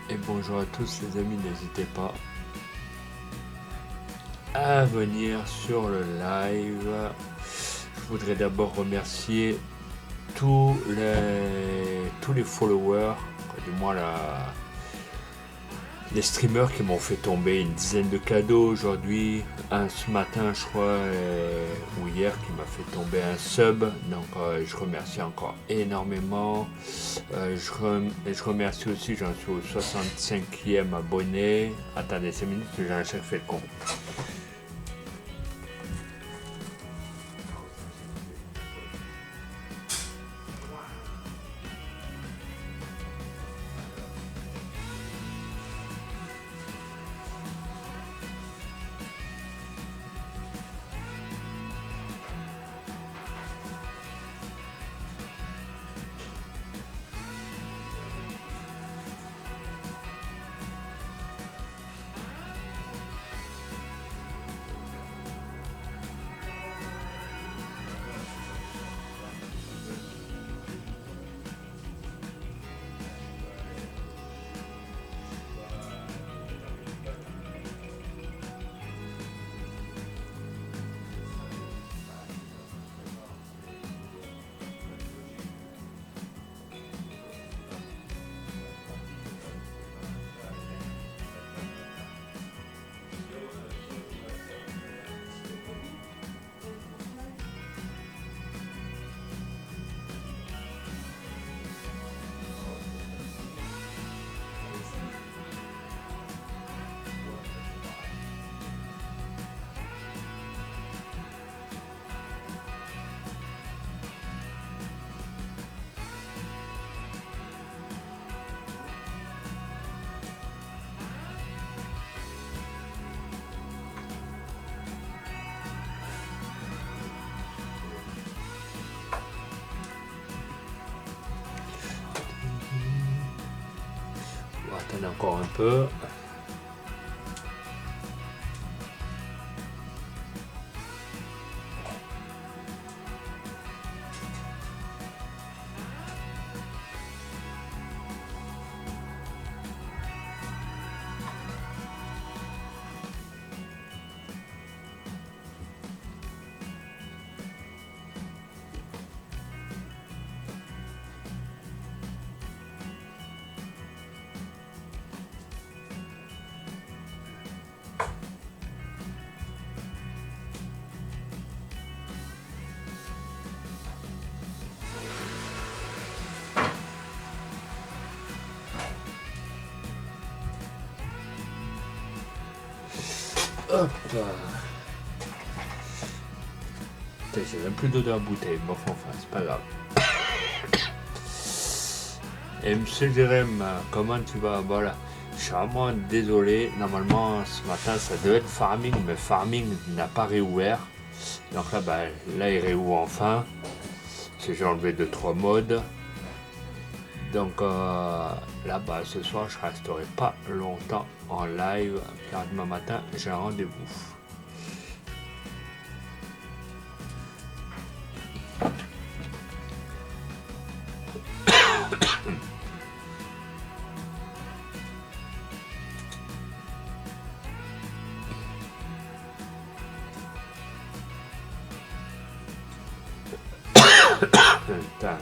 Et bonjour à tous les amis, n'hésitez pas à venir sur le live. Je voudrais d'abord remercier tous les followers, du moins les streamers qui m'ont fait tomber une dizaine de cadeaux aujourd'hui, un ce matin je crois, ou hier qui m'a fait tomber un sub, donc je remercie encore énormément. Je remercie aussi, j'en suis au 65e abonné. Attendez 5 minutes que j'ai un chef fait le con. On va attendre encore un peu. Hop. J'ai même plus d'eau dans la bouteille, bon enfin c'est pas grave. Et monsieur Jérém, comment tu vas? Voilà, je suis vraiment désolé, normalement ce matin ça devait être farming, mais farming n'a pas réouvert. Donc là, là il réouvre enfin. J'ai enlevé 2-3 modes. Donc là-bas ce soir je resterai pas longtemps en live car demain matin j'ai un rendez-vous. Putain.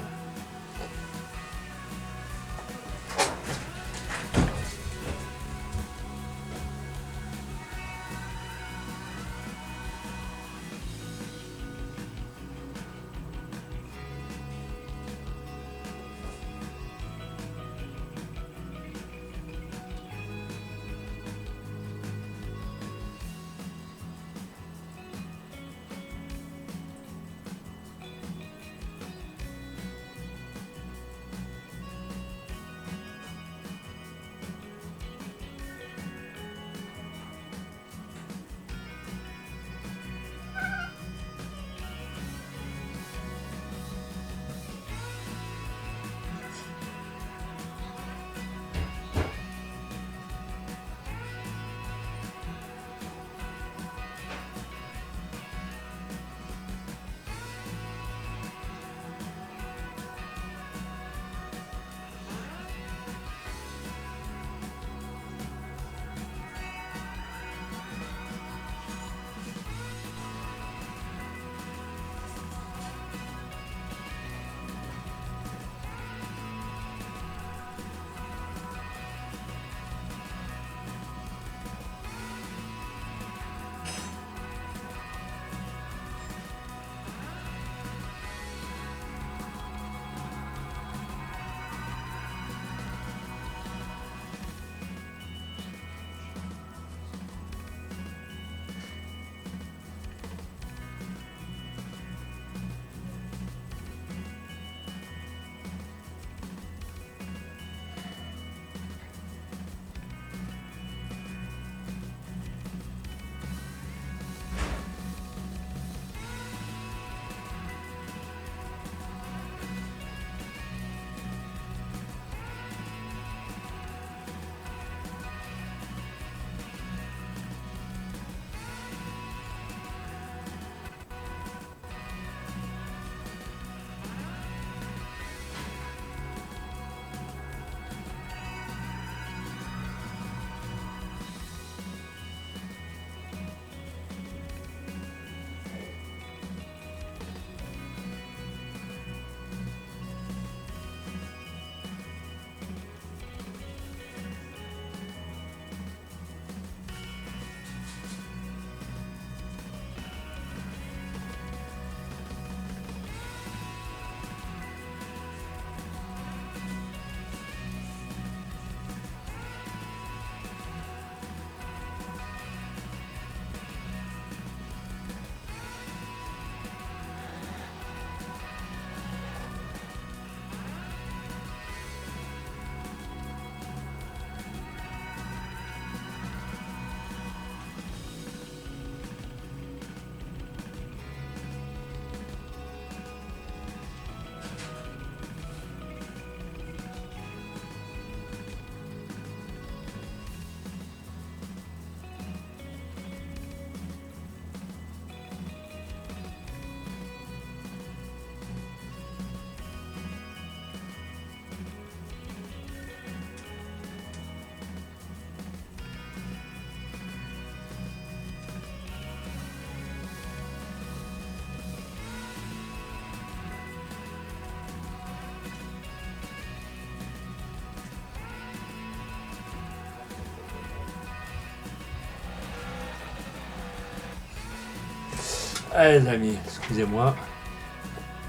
Allez les amis, excusez-moi.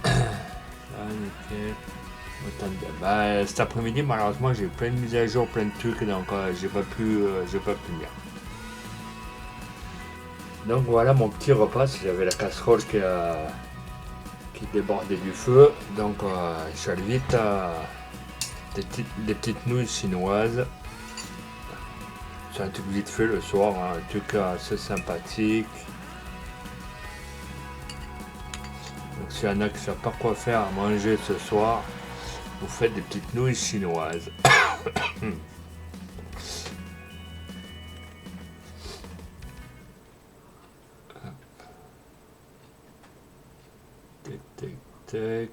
Ah, nickel. Autant de... Bah, cet après-midi, malheureusement, j'ai plein de mises à jour, plein de trucs, donc j'ai pas pu venir. Donc voilà mon petit repas. J'avais la casserole qui débordait du feu. Donc je suis allé vite des petites nouilles chinoises. C'est un truc vite fait le soir, hein, un truc assez sympathique. Donc s'il y en a qui ne savent pas quoi faire à manger ce soir, Vous faites des petites nouilles chinoises. Tac, tac, tac.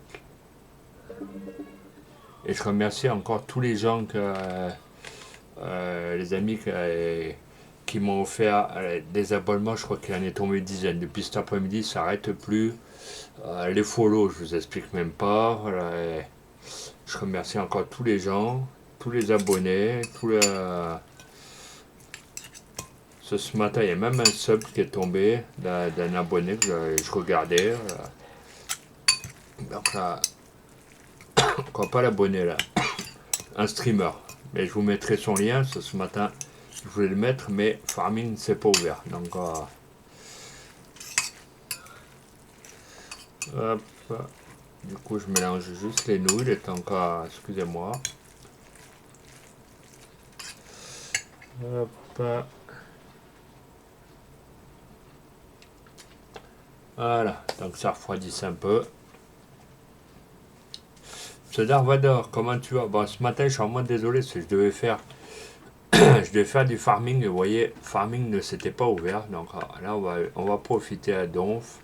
Et je remercie encore tous les gens les amis qui m'ont offert des abonnements. Je crois qu'il en est tombé une dizaine. Depuis cet après-midi, ça n'arrête plus. Les follow, je vous explique même pas. Voilà, je remercie encore tous les gens, tous les abonnés, ce matin, il y a même un sub qui est tombé d'un abonné que je regardais. Donc là, encore pas l'abonné là, un streamer. Mais je vous mettrai son lien. Ce matin, je voulais le mettre, mais Farming c'est pas ouvert. Donc, hop. Du coup, je mélange juste les nouilles. Il est encore, excusez-moi. Hop. Voilà, donc ça refroidisse un peu. Ce Darvador, comment tu vas? Bon, ce matin, je suis vraiment désolé, parce que je devais faire du farming, et vous voyez, farming ne s'était pas ouvert, donc là, on va profiter à Donf.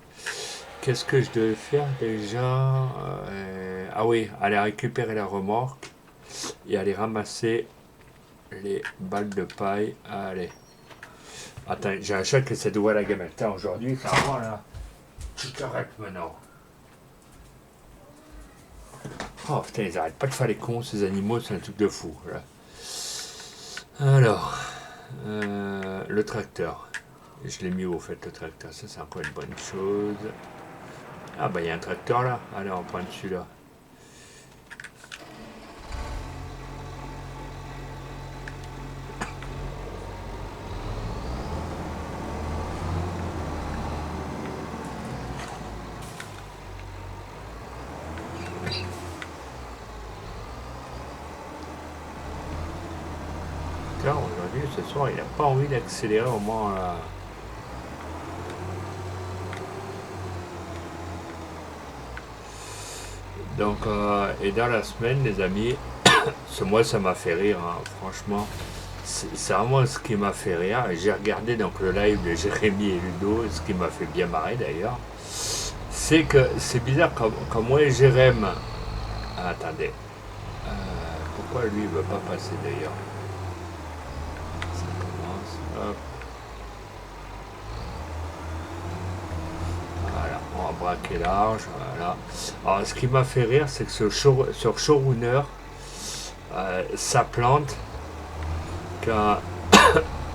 Qu'est-ce que je devais faire déjà? Ah oui, aller récupérer la remorque et aller ramasser les balles de paille. Allez. Attends, j'ai un chat qui essaie d'ouvrir la gamelle. Tiens, aujourd'hui, ça va là. Tu t'arrêtes maintenant. Oh putain, ils arrêtent pas de faire les cons, ces animaux, c'est un truc de fou. Là. Alors, le tracteur. Je l'ai mis au fait, le tracteur. Ça, c'est encore une bonne chose. Ah bah, il y a un tracteur là. Allez, on prend celui-là. Aujourd'hui, ce soir, il n'a pas envie d'accélérer au moins. Donc, et dans la semaine, les amis, ce mois, ça m'a fait rire, hein, franchement. C'est vraiment ce qui m'a fait rire. J'ai regardé donc le live de Jérémy et Ludo, ce qui m'a fait bien marrer d'ailleurs. C'est que c'est bizarre, comme moi et Jérémy. Ah, attendez. Pourquoi lui il veut pas passer d'ailleurs? Ça commence. Hop. Voilà, on va braquer large. Voilà. Alors, ce qui m'a fait rire, c'est que sur Showrunner, ça plante quand,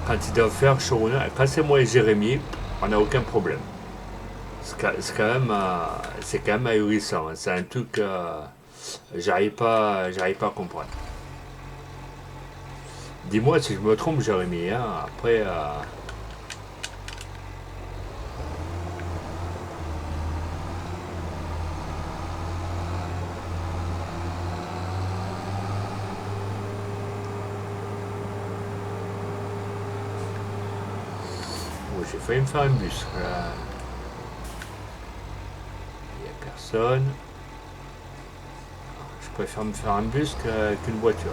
quand ils doivent faire Showrunner. Quand c'est moi et Jérémy, on n'a aucun problème. C'est quand même ahurissant. C'est un truc j'arrive pas à comprendre. Dis-moi si je me trompe, Jérémy. Hein. Après, j'ai failli me faire un bus. Voilà. Il n'y a personne. Je préfère me faire un bus qu'une voiture.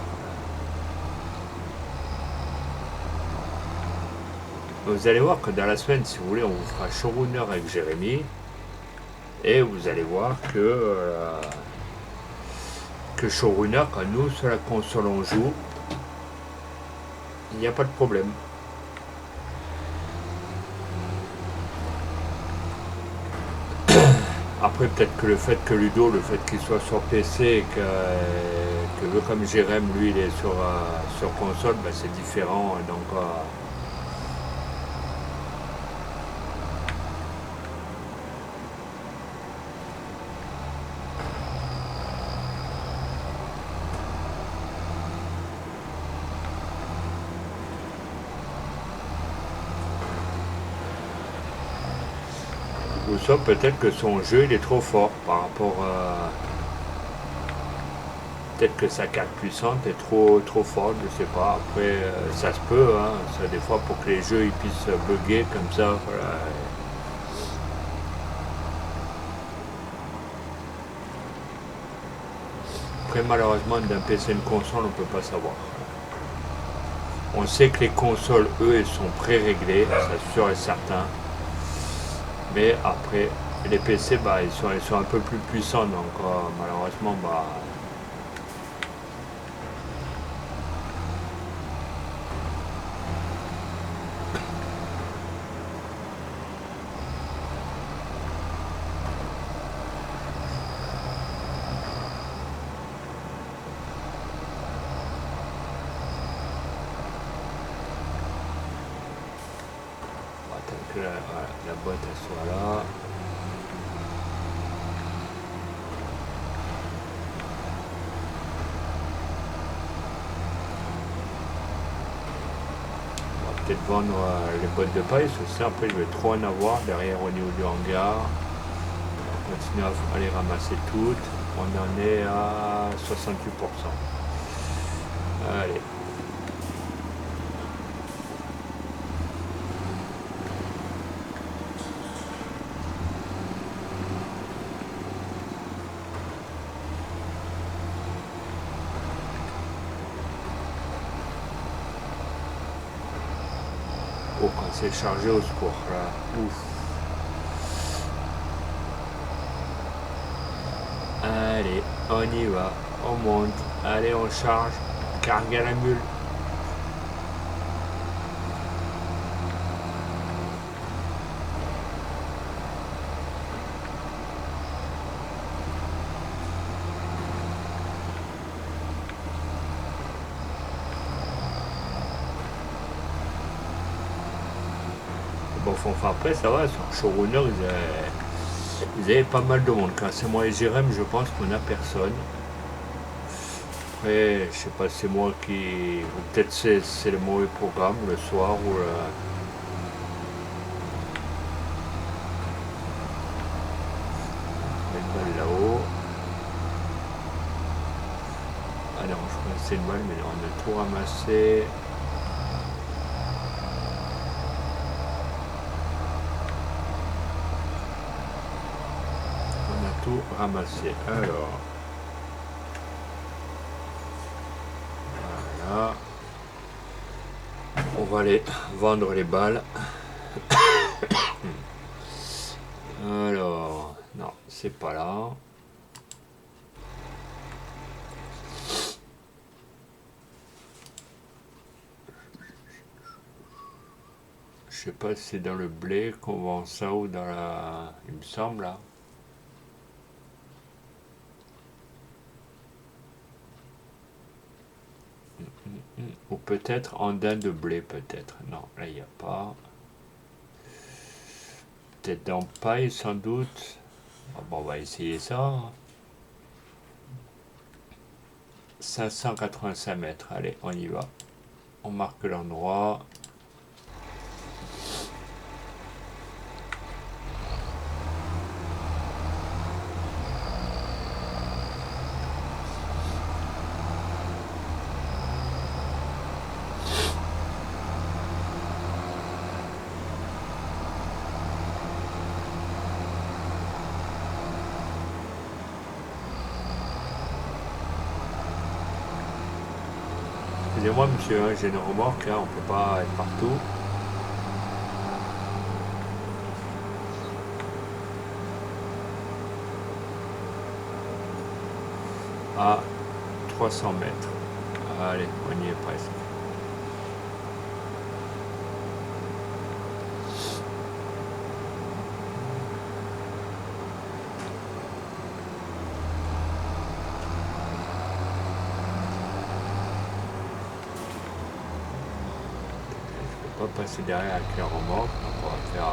Vous allez voir que dans la semaine, si vous voulez, on vous fera showrunner avec Jérémy. Et vous allez voir que showrunner, quand nous, sur la console, on joue, il n'y a pas de problème. Après, peut-être que le fait que Ludo, le fait qu'il soit sur PC et que comme Jérémy, lui, il est sur console, ben, c'est différent. Donc, ou ça, peut-être que son jeu, il est trop fort par rapport à... Peut-être que sa carte puissante est trop forte, je sais pas. Après, ça se peut, hein. Ça, des fois, pour que les jeux ils puissent bugger comme ça. Voilà. Après, malheureusement, d'un PC et une console, on ne peut pas savoir. On sait que les consoles, eux, elles sont pré-réglées, c'est sûr et certain. Mais après, les PC, bah, ils sont un peu plus puissants, donc malheureusement, bah, on va attendre que voilà, la boîte elle soit là. On va peut-être vendre les boîtes de paille, parce que ça, après, je vais trop en avoir derrière au niveau du hangar. On va continuer à les ramasser toutes. On en est à 68%. Allez. Oh, quand c'est chargé, au secours, là. Ouf. Allez, on y va. On monte. Allez, on charge. Cargue à la mule. Bon, enfin, après, ça va, sur Showrunner, ils avaient pas mal de monde. Quand c'est moi et Jérém, je pense qu'on a personne. Après, je sais pas, c'est moi qui. Ou peut-être c'est le mauvais programme le soir ou le. Une balle là-haut. Ah non, je crois que c'est une balle, mais on a tout ramassé. On a tout ramassé. Alors. Voilà. On va aller vendre les balles. Alors. Non, c'est pas là. Je sais pas si c'est dans le blé qu'on vend ça ou dans la. Il me semble là. Ou peut-être en daim de blé, peut-être. Non, là il n'y a pas. Peut-être dans paille sans doute. Ah bon, on va essayer ça. 585 mètres. Allez, on y va. On marque l'endroit. Excusez-moi monsieur, hein, j'ai une remorque, hein, on peut pas être partout. À 300 mètres. Allez, on y est presque. Je peux pas passer derrière avec la remorque, donc on va faire.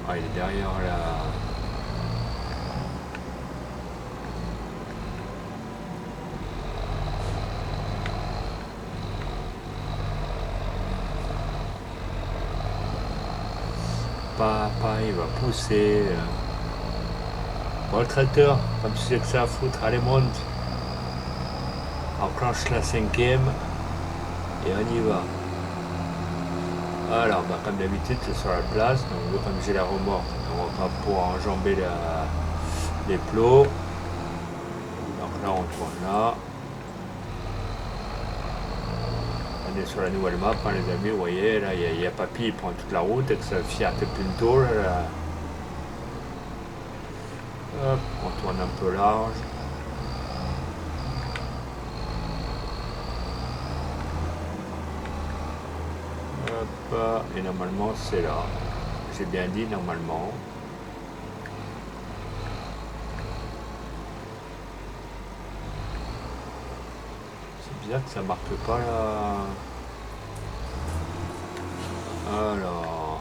Ah, il est derrière la. il va pousser. Bon, le tracteur, comme tu sais que ça à foutre, allez, monte. Enclenche la cinquième et on y va. Alors, bah, comme d'habitude, c'est sur la place. Donc, comme j'ai la remorque, on va pas pouvoir enjamber les plots. Donc là, on tourne là. On est sur la nouvelle map, hein, les amis. Vous voyez, là, il y a Papy, il prend toute la route avec sa Fiat Punto. Là. Hop, on tourne un peu large. Hop, et normalement, c'est là. J'ai bien dit normalement. C'est bizarre que ça marque pas là. Alors.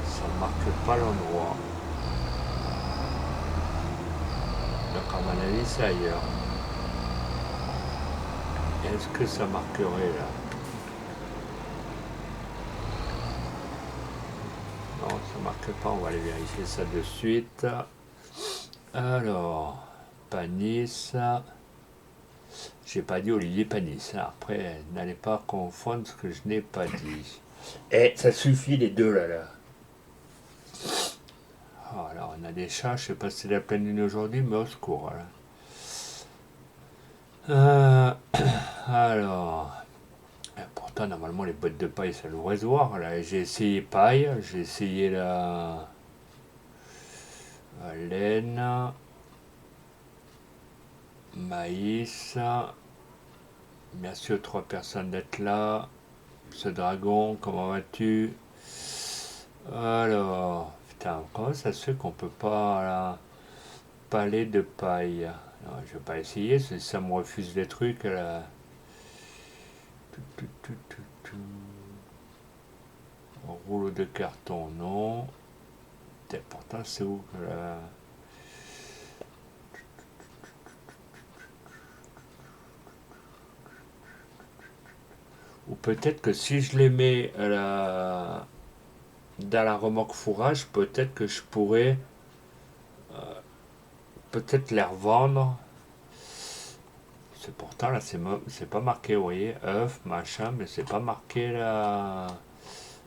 Ça marque pas l'endroit. Donc à mon avis c'est ailleurs. Est-ce que ça marquerait là? Non, ça marque pas, on va aller vérifier ça de suite. Alors, Panis. J'ai pas dit Olivier Panis. Après, n'allez pas confondre ce que je n'ai pas dit. Eh, ça suffit les deux là. Oh, alors, on a des chats, je sais pas si c'est la pleine lune aujourd'hui, mais au secours. Alors, pourtant, normalement, les bottes de paille, ça devrait se voir. Là, j'ai essayé paille, j'ai essayé la laine, maïs. Merci aux 3 personnes d'être là. Ce dragon, comment vas-tu? Alors, putain, comment ça se fait qu'on peut pas là, palais de paille? Non, je vais pas essayer, ça me refuse des trucs là. Rouleau de carton, non. Pourtant, c'est où là? Ou peut-être que si je les mets dans la remorque fourrage, peut-être que je pourrais peut-être les revendre. C'est pourtant là, c'est pas marqué, vous voyez, œuf, machin, mais c'est pas marqué là.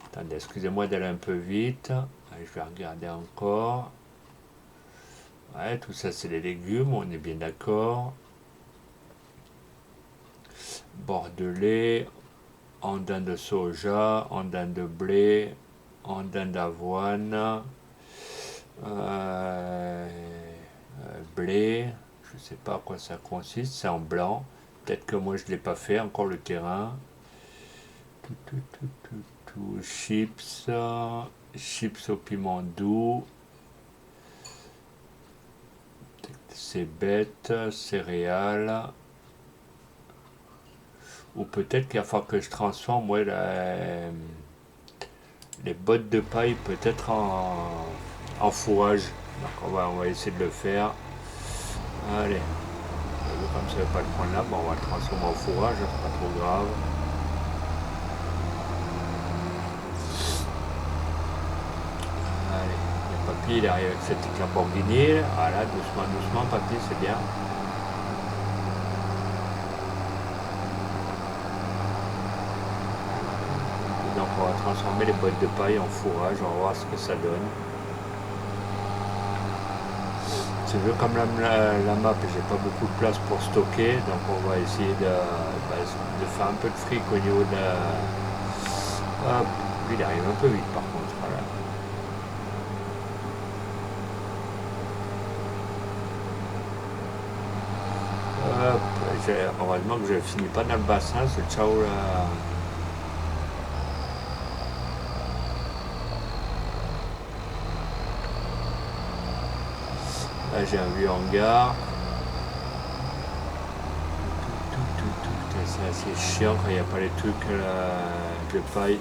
Attendez, excusez-moi d'aller un peu vite. Allez, je vais regarder encore. Ouais, tout ça c'est des légumes, on est bien d'accord. Bordelais, andin de soja, andin de blé, andin d'avoine, blé, je sais pas à quoi ça consiste, c'est en blanc. Peut-être que moi je l'ai pas fait, encore le terrain. Chips, chips au piment doux. C'est bête, céréales. Ou peut-être qu'il va falloir que je transforme les bottes de paille peut-être en fourrage. Donc on va essayer de le faire. Allez. Comme ça ne va pas le prendre là, bon, on va le transformer en fourrage, c'est pas trop grave. Allez, le papy il arrive avec cette petite Lamborghini. Voilà, doucement, doucement, papy, c'est bien. Donc on va transformer les bottes de paille en fourrage, on va voir ce que ça donne. Si je veux comme la map, j'ai pas beaucoup de place pour stocker, donc on va essayer de faire un peu de fric au niveau de la... Hop, lui il arrive un peu vite par contre, voilà. Hop, heureusement que je ne finis pas dans le bassin, ce ciao là. Là j'ai un vieux hangar. C'est assez chiant quand il n'y a pas les trucs de paille.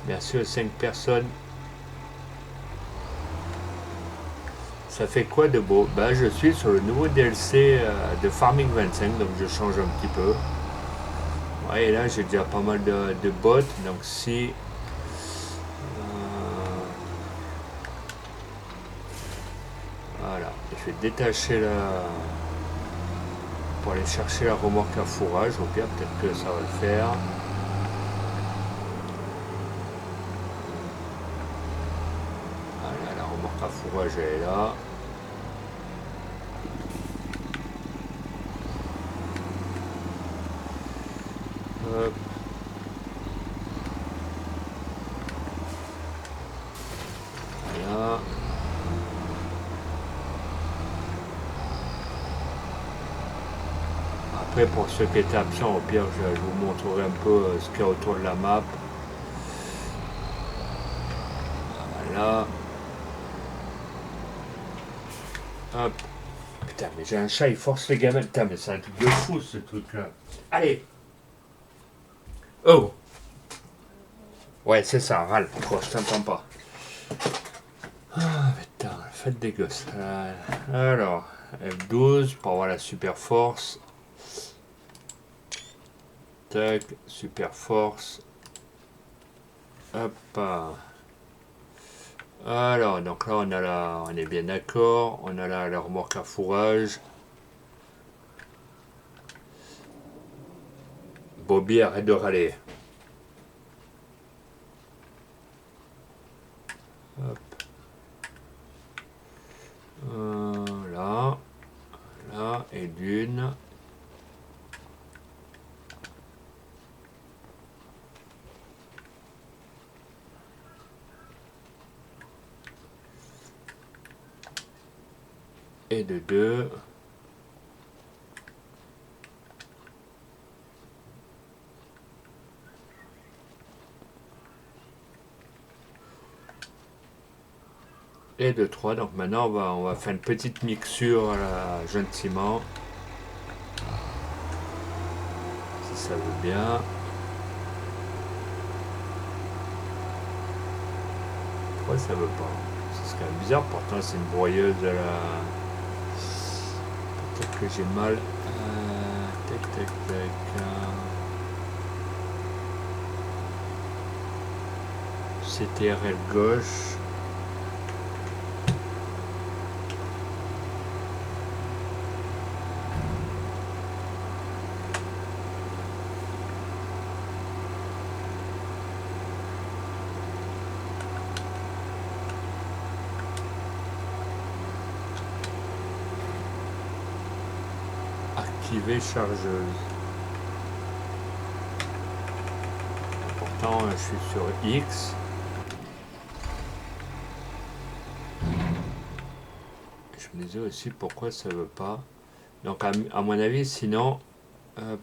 Bien sûr, 5 personnes. ça fait quoi de beau? Ben, je suis sur le nouveau DLC de Farming 25, donc je change un petit peu. Ouais, et là j'ai déjà pas mal de bots, donc si... voilà, je vais détacher la... pour aller chercher la remorque à fourrage, au pire peut-être que ça va le faire. Voilà, la remorque à fourrage elle est là. Hop. Voilà. Après pour ceux qui étaient absents, au pire je vous montrerai un peu ce qu'il y a autour de la map. Voilà. Hop. Putain, mais j'ai un chat, il force les gamins. Putain, mais c'est un truc de fou ce truc-là. Allez. Oh. Ouais, c'est ça, râle. Trop, je t'entends pas. Ah, putain, faites des gosses. Alors, F12 pour avoir la super force. Tac, super force. Hop. Alors, donc là, on est bien d'accord. On a la remorque à fourrage. Bobby, arrête de râler. Hop. Là. Là. Et d'une. Et de deux. Et de 3. Donc maintenant on va faire une petite mixture à la gentiment. Si ça veut bien. Pourquoi ça veut pas? C'est quand même bizarre, pourtant c'est une broyeuse à la. Peut-être que j'ai mal. Tac tac tac. CTRL gauche. Activer chargeuse. Pourtant je suis sur X. Je me disais aussi pourquoi ça veut pas. Donc à mon avis sinon. Hop.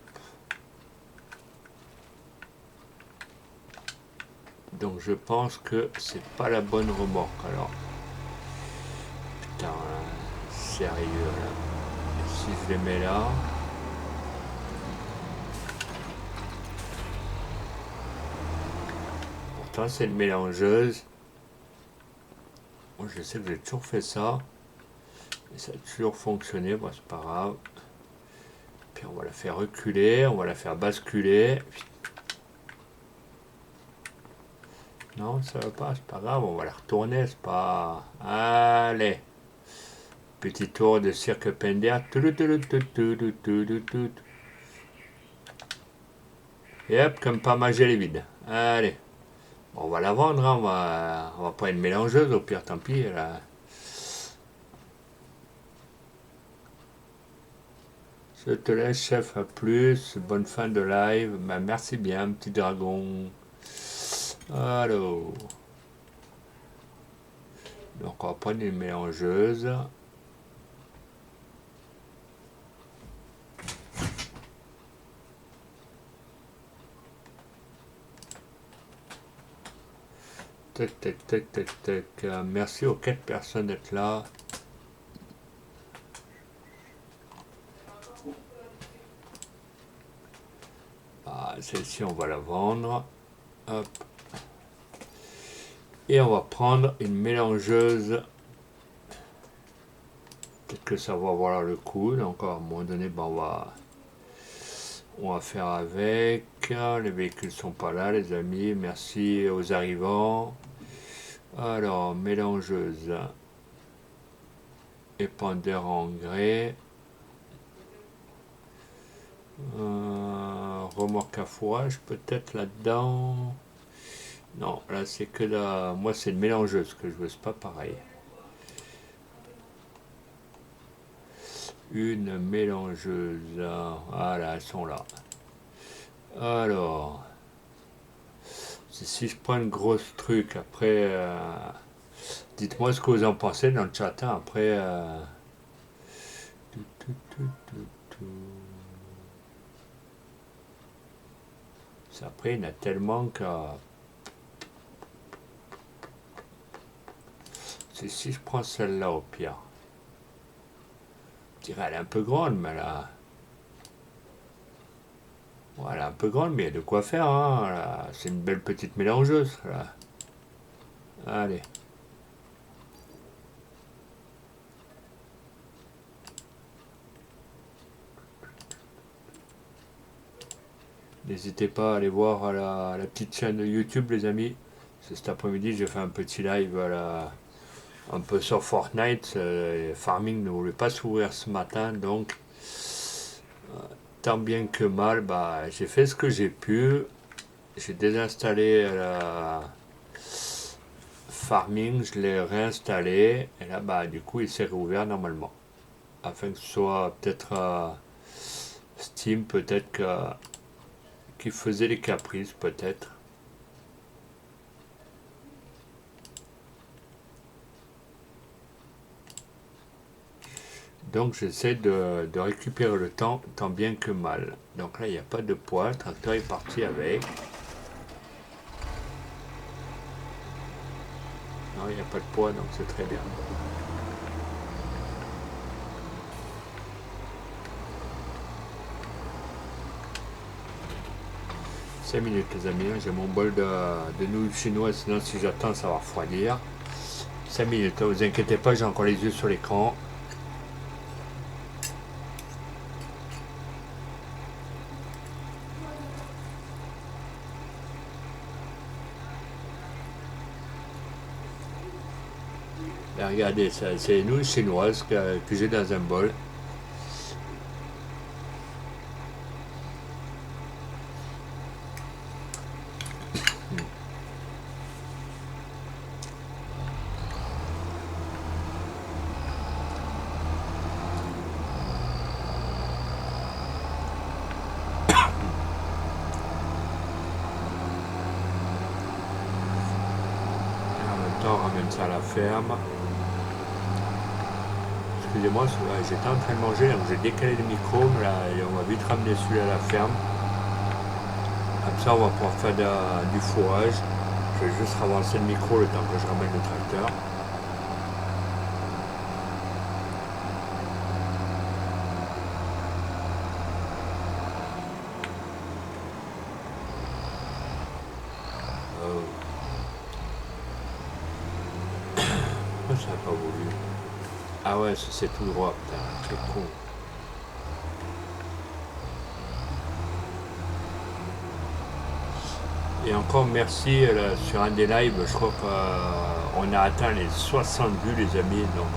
Donc je pense que c'est pas la bonne remorque alors. Putain, sérieux là. Et si je les mets là. Pourtant c'est une mélangeuse. Moi je sais que j'ai toujours fait ça. Et ça a toujours fonctionné, bon c'est pas grave. Puis on va la faire reculer, on va la faire basculer. Non, ça va pas, c'est pas grave, on va la retourner, c'est pas... Allez. Petit tour de cirque Pender. Et hop, comme pas manger les vides. Allez. Bon, on va la vendre, hein, on va pas une mélangeuse, au pire, tant pis. Là. Je te laisse, chef, à plus. Bonne fin de live. Bah, merci bien, petit dragon. Allô. Donc, on va prendre une mélangeuse. Tac, tac, tac, tac, tac. Merci aux 4 personnes d'être là. Ah, celle-ci, on va la vendre. Hop. Et on va prendre une mélangeuse que ça va valoir le coup. Donc à un moment donné, ben, on va faire avec. Les véhicules sont pas là, les amis. Merci aux arrivants. Alors, mélangeuse. Épandeur engrais. Remorque à fourrage peut-être là-dedans. Non, là c'est que la. Moi c'est une mélangeuse que je veux, c'est pas pareil. Une mélangeuse. Voilà, elles sont là. Alors, si je prends une grosse truc, après, dites-moi ce que vous en pensez dans le chat. Hein, après, tout, tout, tout, tout, tout. Après, il y en a tellement que. Si je prends celle-là au pire, je dirais elle est un peu grande, mais là. Voilà, elle est un peu grande, mais il y a de quoi faire. Hein, là. C'est une belle petite mélangeuse. Là. Allez. N'hésitez pas à aller voir la petite chaîne YouTube, les amis. Cet après-midi, j'ai fait un petit live un peu sur Fortnite. Farming ne voulait pas s'ouvrir ce matin, donc tant bien que mal, bah, j'ai fait ce que j'ai pu. J'ai désinstallé la Farming, je l'ai réinstallé, et là, bah, du coup, il s'est réouvert normalement. Afin que ce soit peut-être Steam, peut-être qui faisait les caprices, peut-être. Donc j'essaie de récupérer le temps tant bien que mal. Donc là il n'y a pas de poids, le tracteur est parti avec. Non, il n'y a pas de poids, donc c'est très bien. Cinq minutes les amis, j'ai mon bol de nouilles chinoises, sinon si j'attends ça va refroidir. 5 minutes, ne vous inquiétez pas, j'ai encore les yeux sur l'écran. Là, regardez, c'est les nouilles chinoises que j'ai dans un bol. Et en même temps, on ramène ça à la ferme. Excusez-moi, j'étais en train de manger, donc j'ai décalé le micro, là, et on va vite ramener celui-là à la ferme. Comme ça, on va pouvoir faire du fourrage. Je vais juste avancer le micro le temps que je ramène le tracteur. Pourquoi ça n'a pas voulu? Ah ouais, c'est tout droit, putain, c'est con. Et encore merci sur un des lives, je crois qu'on a atteint les 60 vues les amis, donc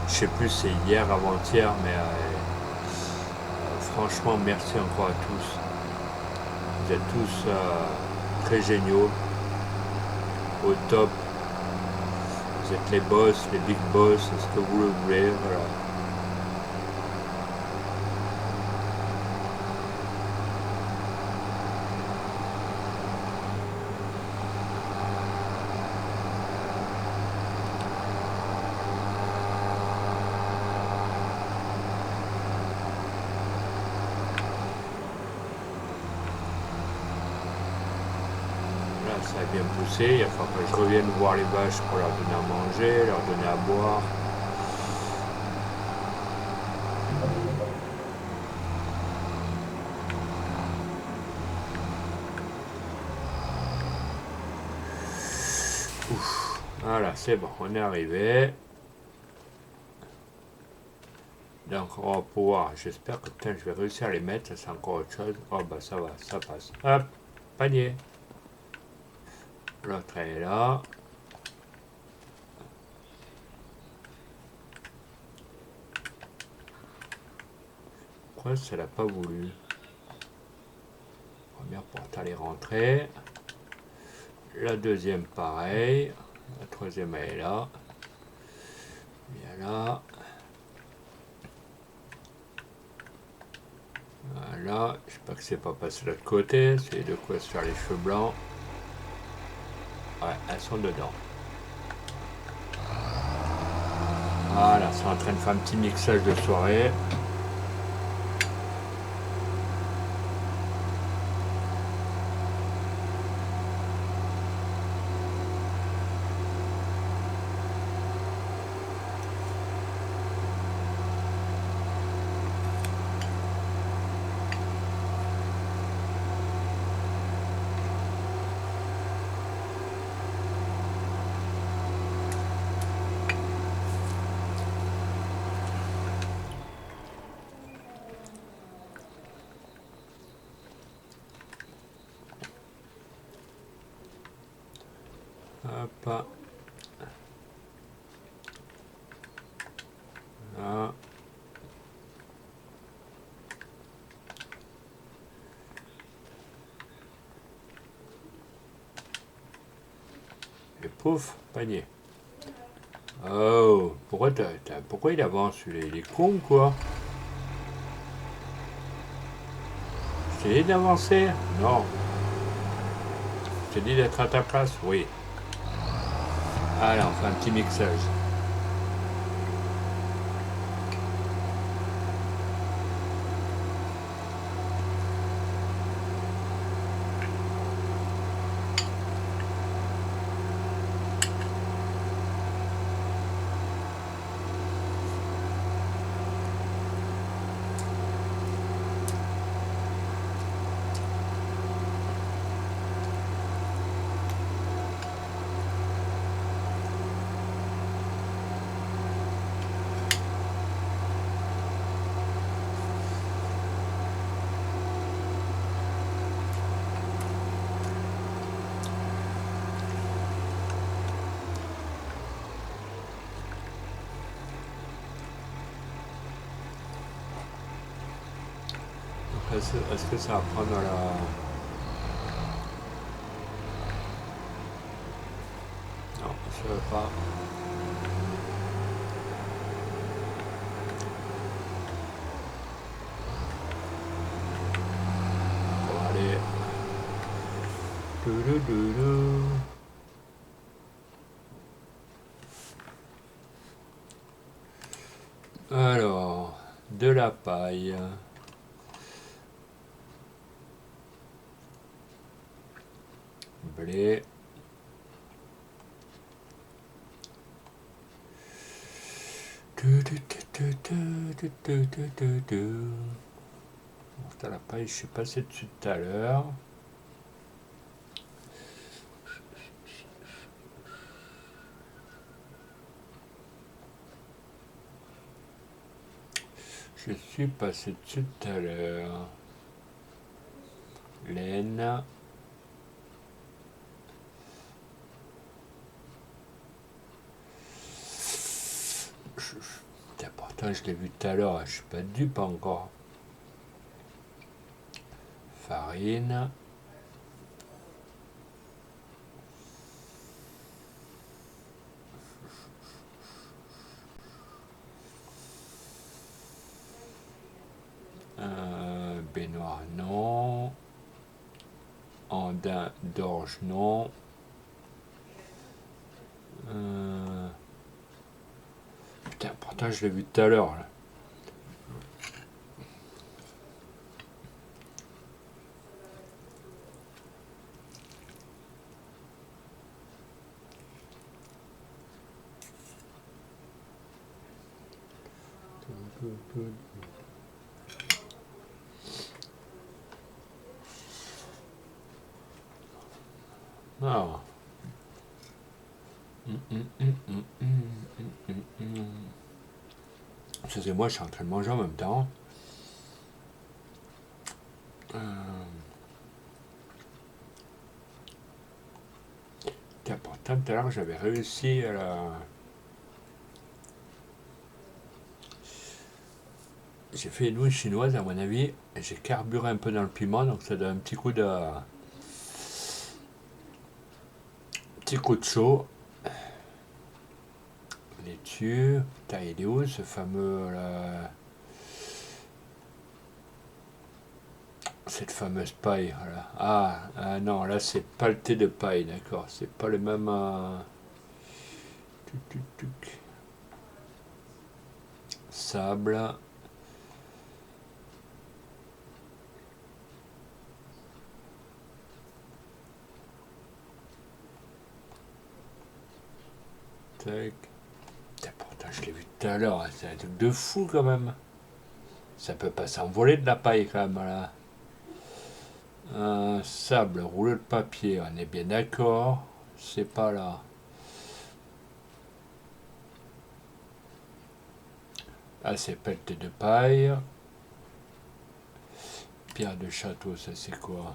je sais plus c'est hier, avant-hier, mais franchement merci encore à tous. Vous êtes tous très géniaux, au top. Vous êtes les boss, les big boss, ce que vous le voulez, voilà. Là, ça a bien poussé, il va falloir que je revienne voir les vaches pour leur donner à manger, leur donner à boire. Ouf. Voilà, c'est bon, on est arrivé. Donc on va pouvoir, j'espère que putain, je vais réussir à les mettre, ça c'est encore autre chose. Oh bah ça va, ça passe. Hop, panier. L'autre est là. Pourquoi ça l'a pas voulu? Première porte aller rentrer. La deuxième pareil. La troisième elle est là. Bien là. Voilà. J'espère que c'est pas passé de l'autre côté. C'est de quoi se faire les cheveux blancs. Ouais, elles sont dedans. Voilà, c'est en train de faire un petit mixage de soirée. Hop. Là. Et pouf, panier. Oh, pourquoi il avance celui-là? Il est con ou quoi? Je t'ai dit d'avancer? Non. Je t'ai dit d'être à ta place? Oui. Allez, on fait un petit mixage. Est-ce que ça va prendre la... Non, je ne veux pas. Bon, allez. Doudoudou. Alors, de la paille. Blé. Bon, la paille, je suis passé dessus tout à l'heure. Je suis passé dessus tout à l'heure. Laine. Pourtant, je l'ai vu tout à l'heure, je suis pas dupe encore. Farine. Baignoire, non. Andin d'orge, non. Putain, pourtant, je l'ai vu tout à l'heure, là. Ah. Excusez-moi, je suis en train de manger en même temps. Tiens, pourtant, tout à l'heure, j'avais réussi à la... J'ai fait une nouille chinoise, à mon avis. J'ai carburé un peu dans le piment, donc ça donne un petit coup de chaud. Laitue. Putain, il est où ce fameux... Là, cette fameuse paille, voilà. Non, là c'est pas le thé de paille, d'accord. C'est pas le même. Tuc, tuc, tuc. Sable. Tac. Putain, pourtant, je l'ai vu tout à l'heure, hein, c'est un truc de fou quand même. Ça peut pas s'envoler de la paille quand même, là. Sable, rouleau de papier, on est bien d'accord. C'est pas là. Ah, c'est pelleté de paille. Pierre de château, ça c'est quoi?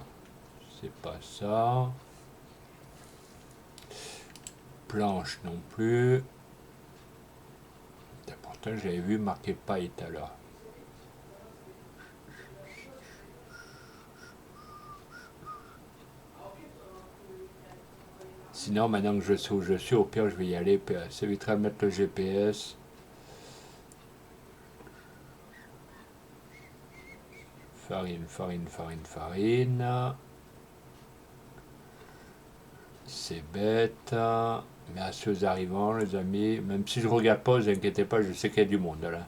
C'est pas ça. Planche non plus. Pourtant, j'avais vu marqué paille tout à l'heure. Sinon, maintenant que je sais où je suis, au pire, je vais y aller. Ça évitera de mettre le GPS. Farine, farine, farine, farine. C'est bête. Mais à ceux arrivants, les amis, même si je regarde pas, ne vous inquiétez pas, je sais qu'il y a du monde là.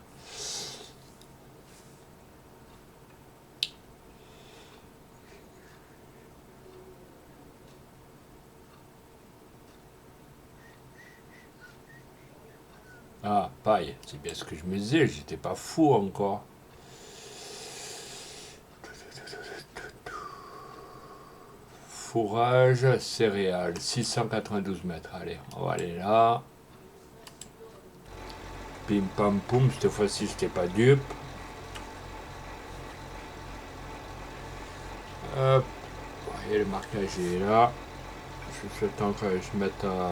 Ah, paille, c'est bien ce que je me disais, j'étais pas fou encore. Fourrage, céréales, 692 mètres. Allez, on va aller là. Pim pam poum, cette fois-ci, j'étais pas dupe. Hop, vous voyez, le marquage est là. Juste le temps que je mette à...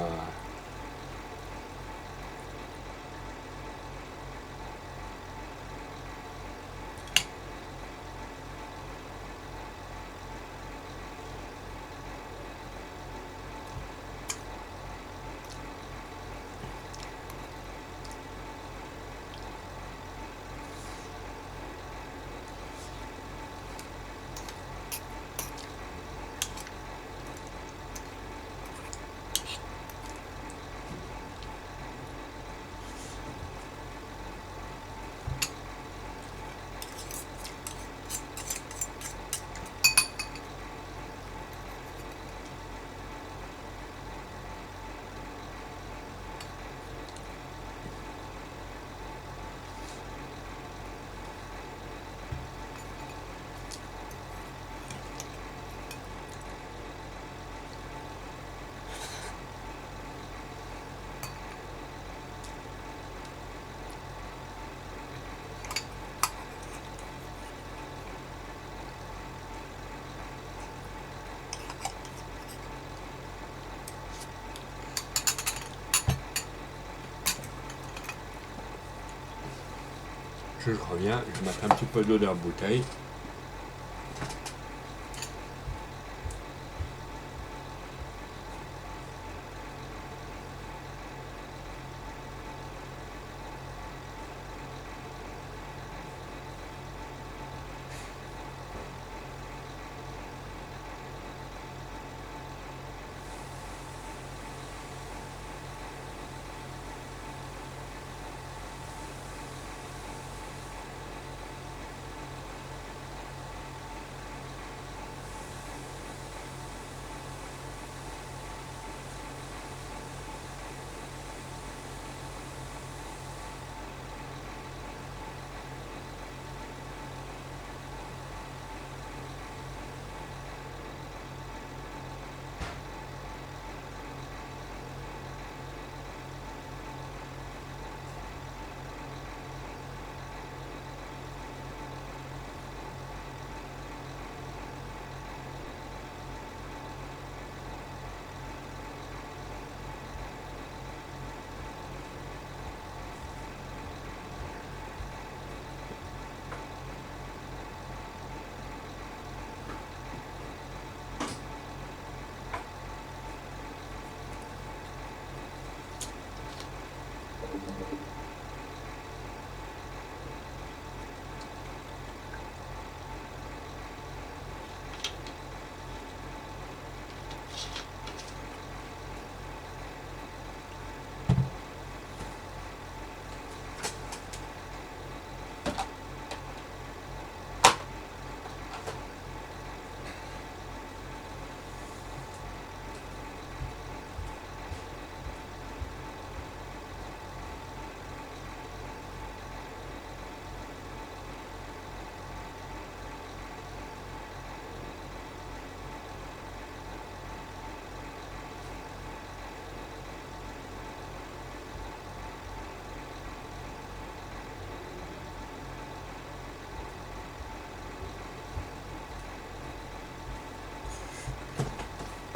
Je reviens, je vais mettre un petit peu d'eau dans la bouteille.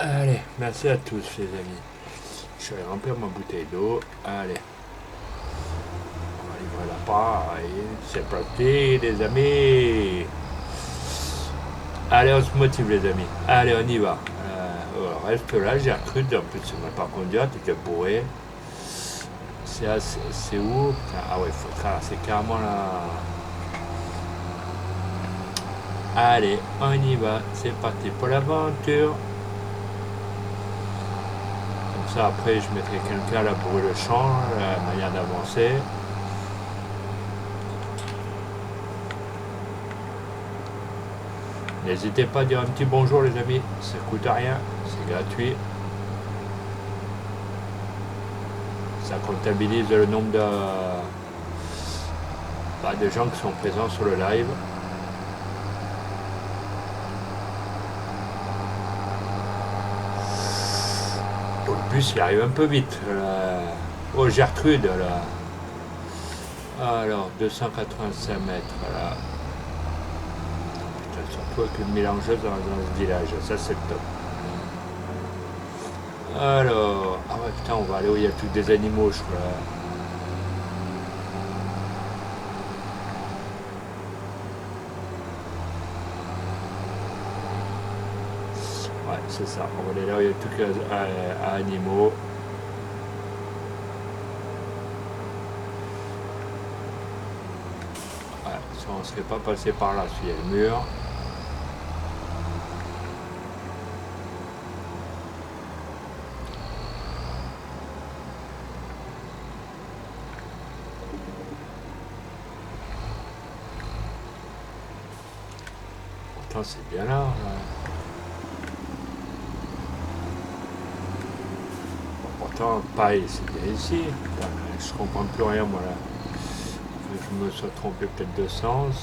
Allez, merci à tous les amis. Je vais remplir ma bouteille d'eau. Allez. On va livrer la paille. C'est parti les amis. Allez, on se motive les amis. Allez, on y va. Reste là, Gertrude. En plus, c'est ma part conduite. Tu es bourré. C'est où? Ah ouais, il faut traverser carrément la... Allez, on y va. C'est parti pour l'aventure. Comme ça, après, je mettrai quelqu'un là pour le champ, la manière d'avancer. N'hésitez pas à dire un petit bonjour les amis, ça coûte rien, c'est gratuit. Ça comptabilise le nombre de gens qui sont présents sur le live. Le bus il arrive un peu vite. Oh Gertrude là. Alors 285 mètres là. Putain, surtout avec une mélangeuse dans ce village, ça c'est top. Alors, ah ouais putain on va aller où il y a tous des animaux je crois. Ouais, c'est ça. On va aller là où il y a tous les animaux. Ouais, si on ne serait pas passé par là, s'il y a le mur. Pourtant, c'est bien là. Pourtant, paille, c'est bien ici. Putain, je comprends plus rien, moi, là. Je me suis trompé peut-être de sens.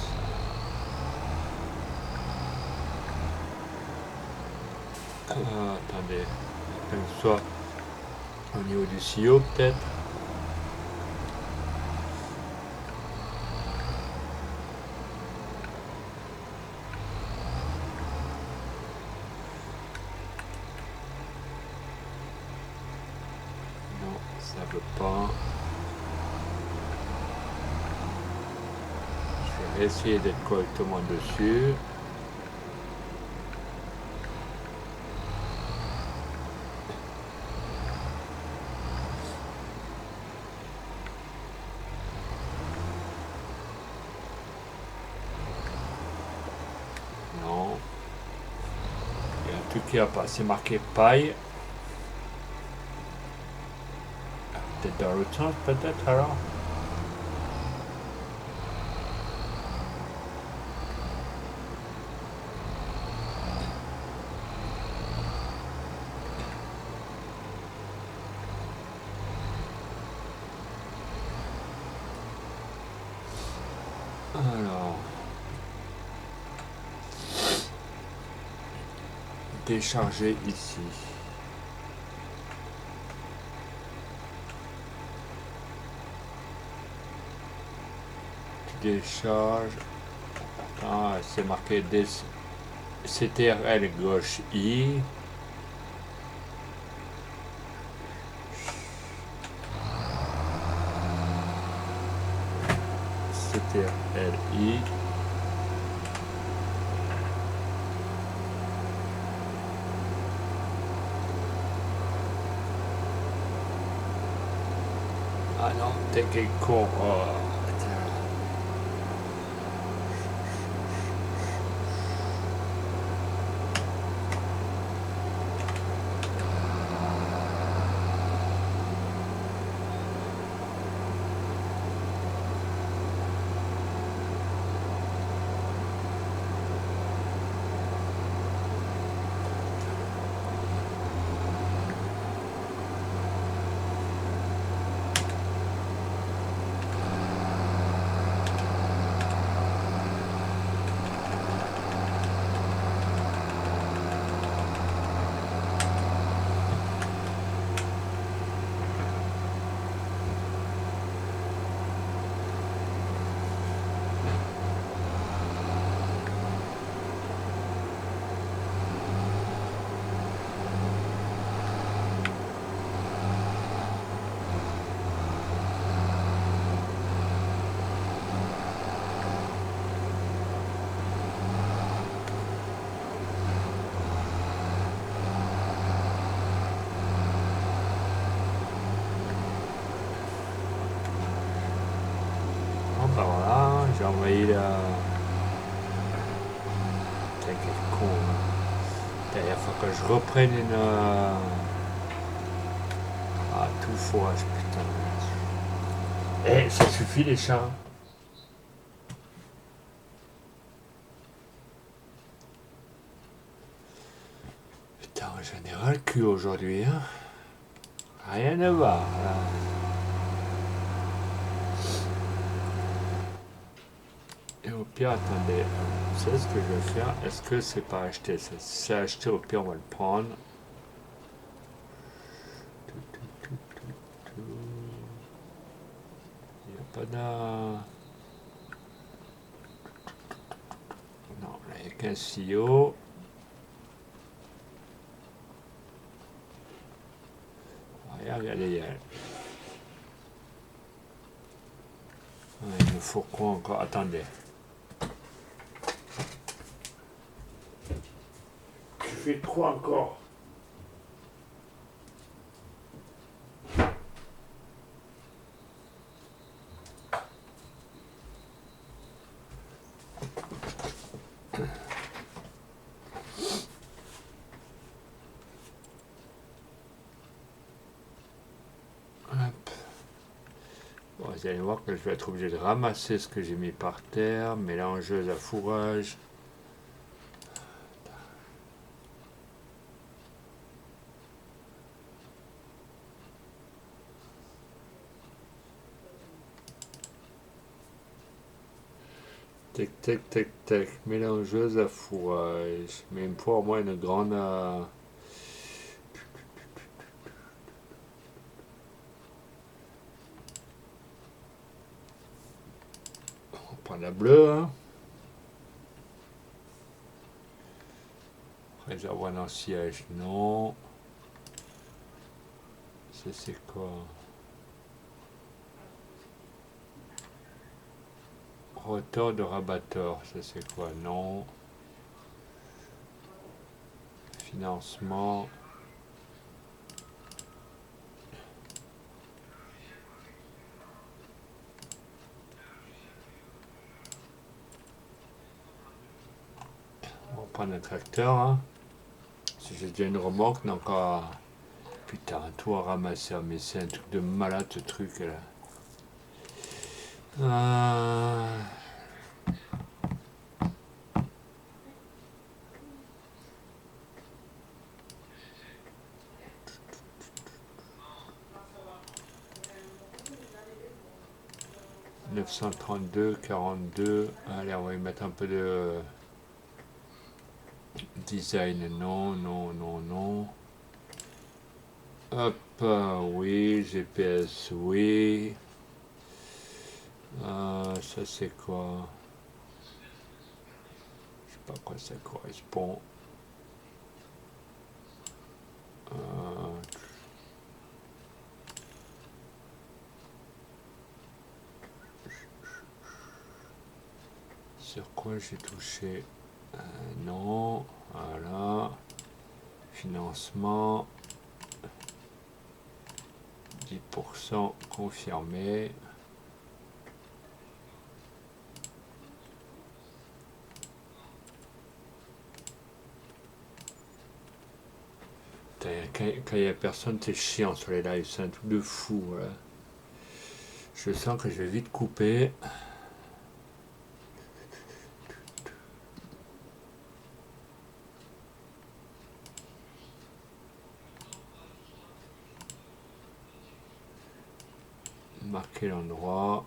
Attendez. Soit au niveau du CEO, peut-être. Non, ça veut pas. Je vais essayer d'être correctement dessus. Non. Il y a un truc qui a pas. C'est marqué paille. Peut-être dans l'autre sens, peut-être alors. Alors, décharger ici. Tu décharges. Ah, c'est marqué CTRL gauche I. CTRL I. Ah non, t'es quel con. Oh, j'ai envoyé la... Putain, quel con, hein. Putain, il faut que je reprenne une... Ah, tout fourrage, putain. Eh, ça suffit les chats. Putain, j'en ai ras le cul aujourd'hui, hein. Rien ne va, là. Et au pire, attendez, vous savez ce que je vais faire? Est-ce que c'est pas acheté? Si c'est acheté, au pire, on va le prendre. Il n'y a pas d'un... Non, là, il n'y a qu'un CEO. Regardez, il y a... Il me faut quoi encore? Attendez. Je fais quoi encore? Hop. Bon, vous allez voir que je vais être obligé de ramasser ce que j'ai mis par terre, mélangeuse à fourrage. Tac, tac, tac, tac, mélangeuse à fourrage. Mais il me faut au moins une grande... On prend la bleue, hein. Réservoir dans le siège, non. Ça c'est quoi? Rotor de rabatteur, ça c'est quoi? Non. Financement. On va prendre un tracteur, hein. Si j'ai déjà une remorque, donc putain, tout à ramasser, mais c'est un truc de malade ce truc là. 932, 42. Allez, on va y mettre un peu de design. Non, non, non, non. Hop, oui, GPS, oui. Ça c'est quoi? Je sais pas à quoi ça correspond. Sur quoi j'ai touché? Non, voilà. Financement. 10% confirmé. Quand il n'y a personne, c'est chiant sur les lives, c'est un truc de fou. Voilà. Je sens que je vais vite couper. Marquer l'endroit.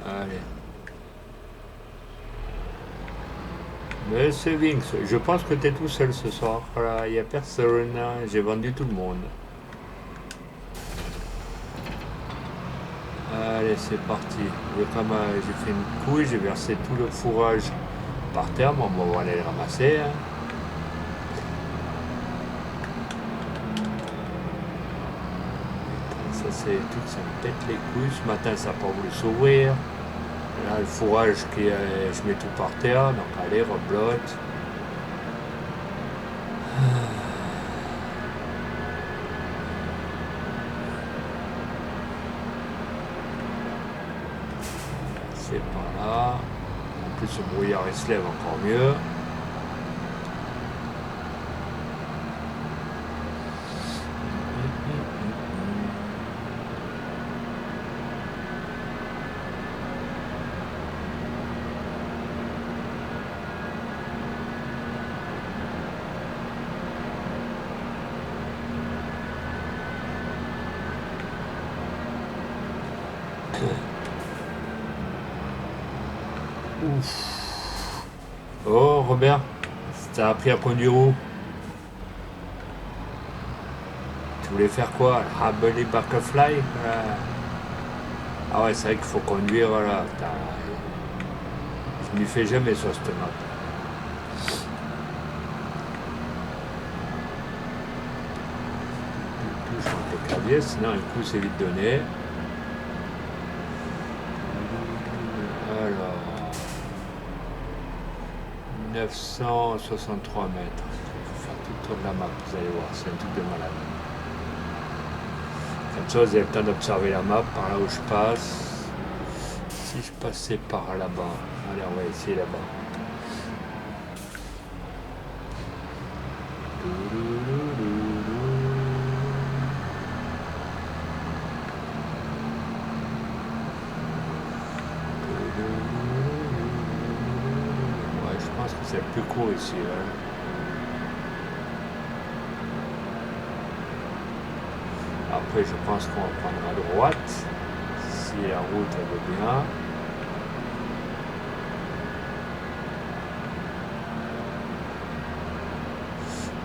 Allez. Mais c'est Vinx, je pense que tu es tout seul ce soir. Voilà, il n'y a personne. J'ai vendu tout le monde. Allez, c'est parti. J'ai fait une couille, j'ai versé tout le fourrage par terre. Bon, on va aller le ramasser. Hein. Ça, c'est tout, ça me pète les couilles. Ce matin, ça n'a pas voulu s'ouvrir. Là, le fourrage, je mets tout par terre. Donc, allez, reblotte. passer par là. En plus, ce brouillard il se lève encore mieux. Ouf. Oh Robert, t'as appris à conduire où? Tu voulais faire quoi? Habeli Butterfly? Ah ouais, c'est vrai qu'il faut conduire, voilà. Je m'y fais jamais sur cette map. Touche le clavier, sinon un coup c'est vite donné. Alors, 963 mètres. Il faut faire tout le tour de la map, vous allez voir, c'est un truc de malade. Comme ça, vous avez le temps d'observer la map par là où je passe. Si je passais par là-bas, allez, on va essayer là-bas. Ouais, je pense que c'est plus court ici. Hein. Après, je pense qu'on va prendre à droite, si la route elle veut bien.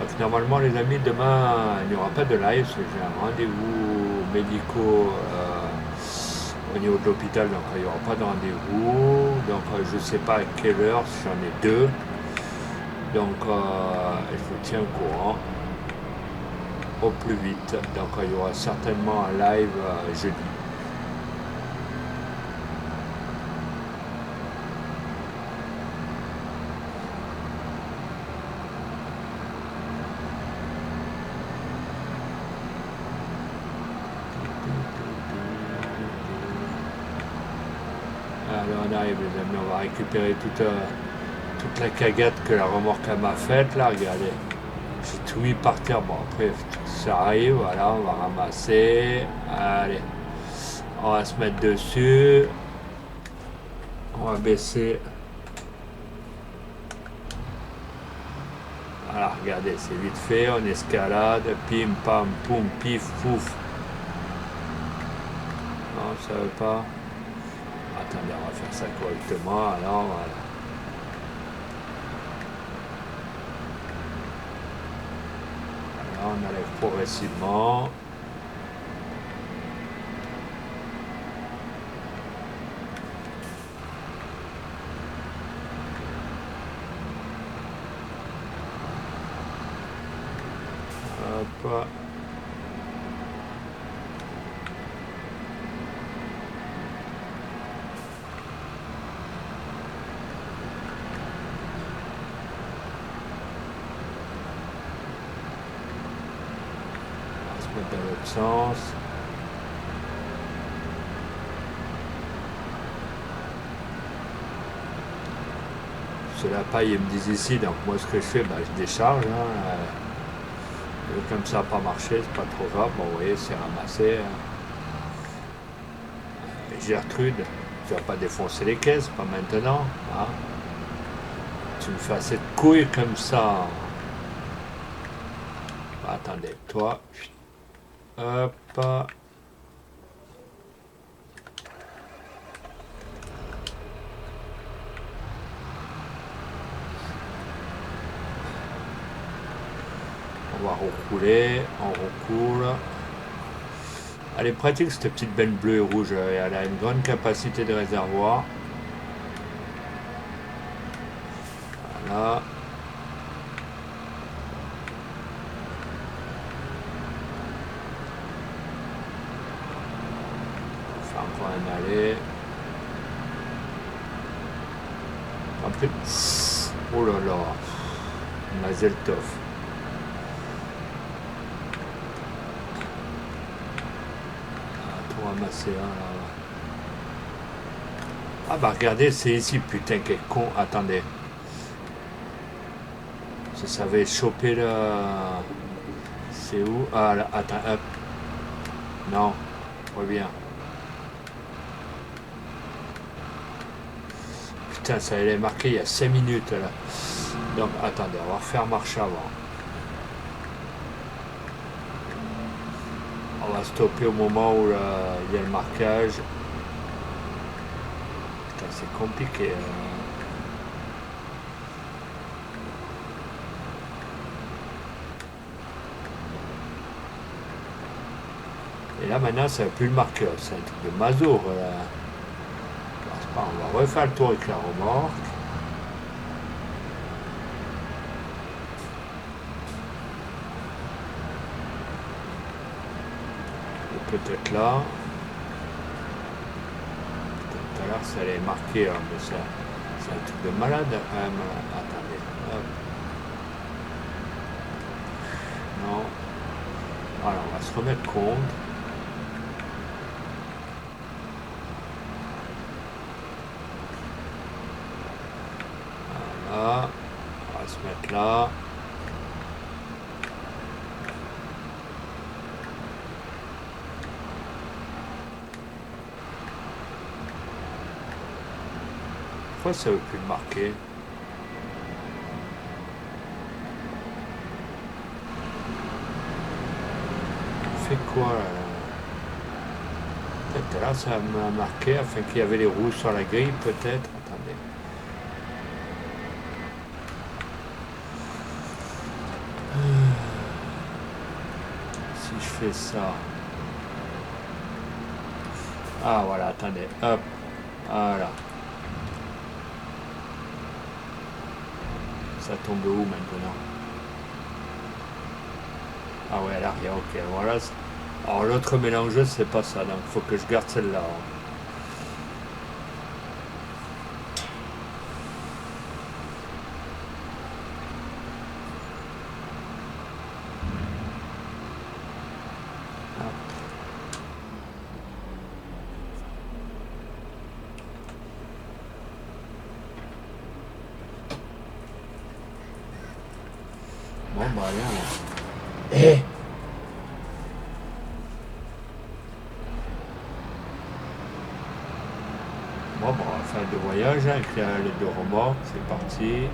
Donc, normalement, les amis, demain, il n'y aura pas de live, parce que j'ai un rendez-vous médicaux au niveau de l'hôpital, donc il n'y aura pas de rendez-vous. Donc, je ne sais pas à quelle heure, si j'en ai deux. Donc, je vous tiens au courant au plus vite. Donc, il y aura certainement un live jeudi. Alors, on arrive, les amis, on va récupérer toute la cagade que la remorque m'a faite. Là, regardez. J'ai tout mis par terre. Bon, après, ça arrive. Voilà, on va ramasser. Allez. On va se mettre dessus. On va baisser. Voilà, regardez, c'est vite fait. On escalade. Pim, pam, poum, pif, pouf. Non, ça veut pas. Attendez, on va faire ça correctement. Alors, voilà. On enlève progressivement. Hop. Dans l'autre sens. C'est la paille, ils me disent ici, donc moi ce que je fais, bah, je décharge. Hein, comme ça n'a pas marché, c'est pas trop grave. Bon, vous voyez, c'est ramassé. Hein. Gertrude, tu vas pas défoncer les caisses, pas maintenant. Hein. Tu me fais assez de couilles comme ça. Attendez, toi. Hop. On va recouler, on recoule. Elle est pratique cette petite benne bleue et rouge. Elle a une grande capacité de réservoir. Voilà. Encore un aller. Après, oh là là, Mazel Tov. Tout ramasser, hein, là. Ah bah regardez, c'est ici, putain, quel con. Attendez. Je savais choper le... C'est où? Ah là, attends, hop. Non, reviens. Putain, ça allait marquer il y a 5 minutes là. Donc attendez, on va refaire marche avant. On va stopper au moment où il y a le marquage. Putain, c'est compliqué. Et là maintenant, ça n'a plus le marqueur. C'est un truc de Mazour. On va refaire le tour avec la remorque. Et peut-être là. Tout à l'heure, ça allait marquer, hein, mais ça, c'est un truc de malade. Attendez. Hop. Non. Alors, on va se remettre compte. Voilà. On va se mettre là. Pourquoi ça ne veut plus le marquer? On fait quoi là? Peut-être là, ça m'a marqué afin qu'il y avait les roues sur la grille, peut-être. Attendez. Si je fais ça. Ah voilà, attendez. Hop. Voilà. Ça tombe où maintenant? Ah ouais, à l'arrière, ok. Voilà. Alors l'autre mélangeuse, c'est pas ça, donc il faut que je garde celle-là, hein. Bon, bah allez, on... Eh Bon, bah, on va faire deux voyages, hein, avec les deux remorques, c'est parti.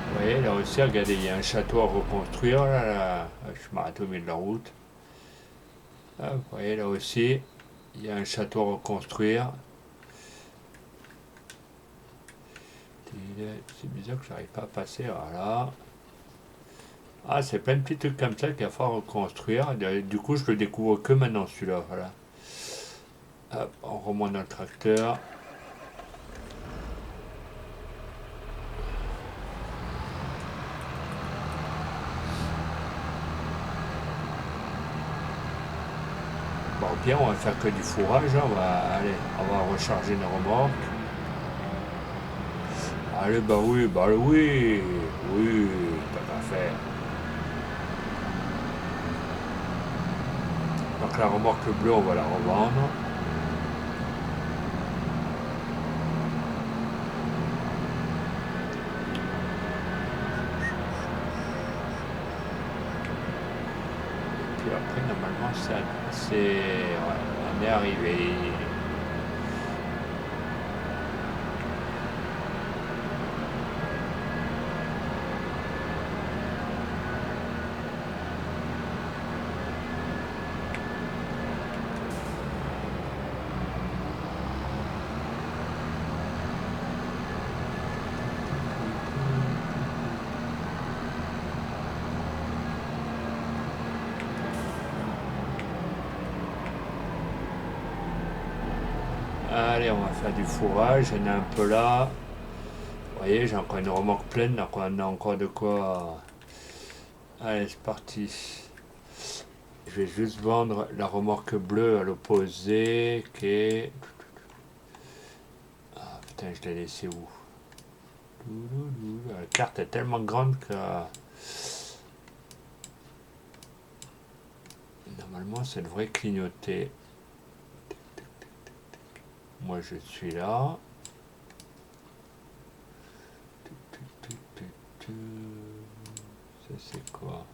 Vous voyez, là aussi, regardez, il y a un château à reconstruire, là. Je m'arrête au milieu de la route. Là, vous voyez, là aussi, il y a un château à reconstruire. C'est bizarre que j'arrive pas à passer, voilà. Ah, c'est plein de petits trucs comme ça qu'il va falloir reconstruire. Du coup, je le découvre que maintenant, celui-là, voilà. Hop, on remonte dans le tracteur. Bon, bien, on va faire que du fourrage, hein. On va recharger nos remorques. Allez, bah oui, oui, t'as qu'à faire. Donc la remorque bleue, on va la revendre. Puis après, normalement, c'est... Ouais, on est arrivé. Allez, on va faire du fourrage. J'en ai un peu là. Vous voyez, j'ai encore une remorque pleine, donc on a encore de quoi. Allez, c'est parti. Je vais juste vendre la remorque bleue à l'opposé, qui est... Putain, je l'ai laissé où? La carte est tellement grande que... Normalement, ça devrait clignoter. Moi, je suis là. Ça, c'est quoi?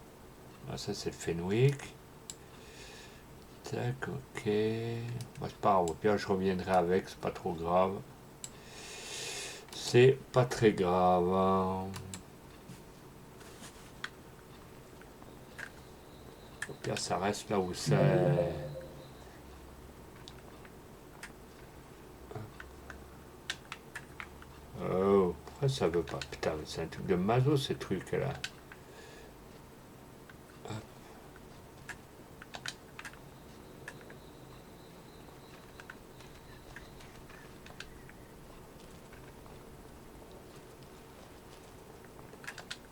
Ah, ça, c'est le Fenwick. Tac, ok. Bon, c'est pas grave, au pire, je reviendrai avec, c'est pas trop grave. C'est pas très grave. Au pire, ça reste là où c'est. Oh, pourquoi ça veut pas? Putain, c'est un truc de maso, ces trucs-là.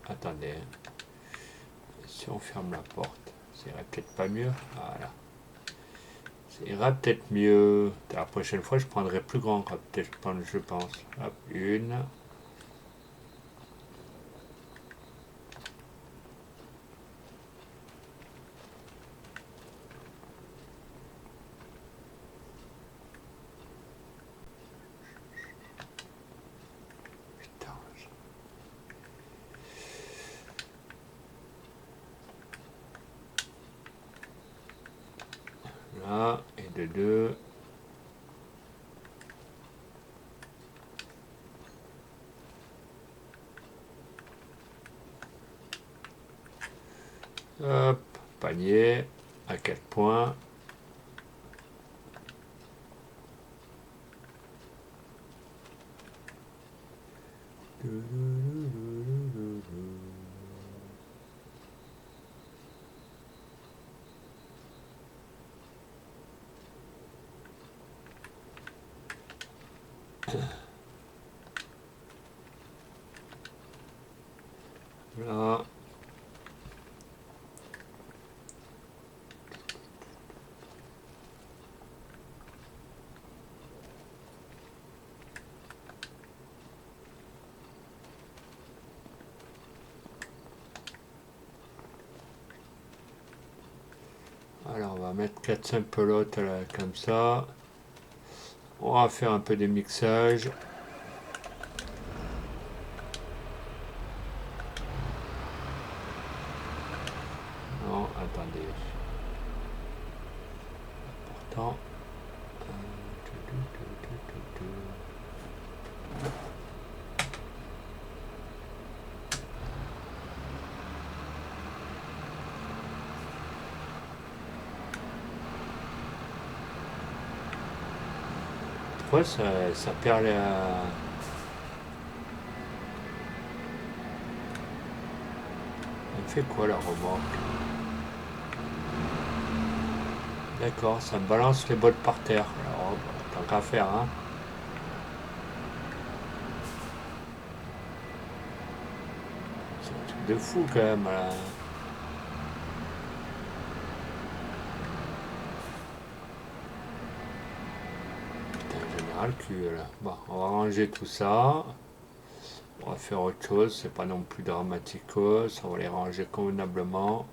Attendez. Si on ferme la porte, ça irait peut-être pas mieux. Voilà. Ça ira peut-être mieux. La prochaine fois, je prendrai plus grand. Peut-être, je pense. Hop, une. Putain. Là, et de deux. Hop, panier. À 4 points. Là. Alors on va mettre 4-5 pelotes là, comme ça. On va faire un peu des mixages. Non, attendez. Important. Pourquoi ça perd la... Elle fait quoi la remorque? D'accord, ça me balance les bottes par terre. Alors, bah, tant qu'à faire, hein. C'est un truc de fou quand même, là. Putain, j'en ai ras le cul, là. Bon, on va ranger tout ça. On va faire autre chose, c'est pas non plus dramaticos. On va les ranger convenablement.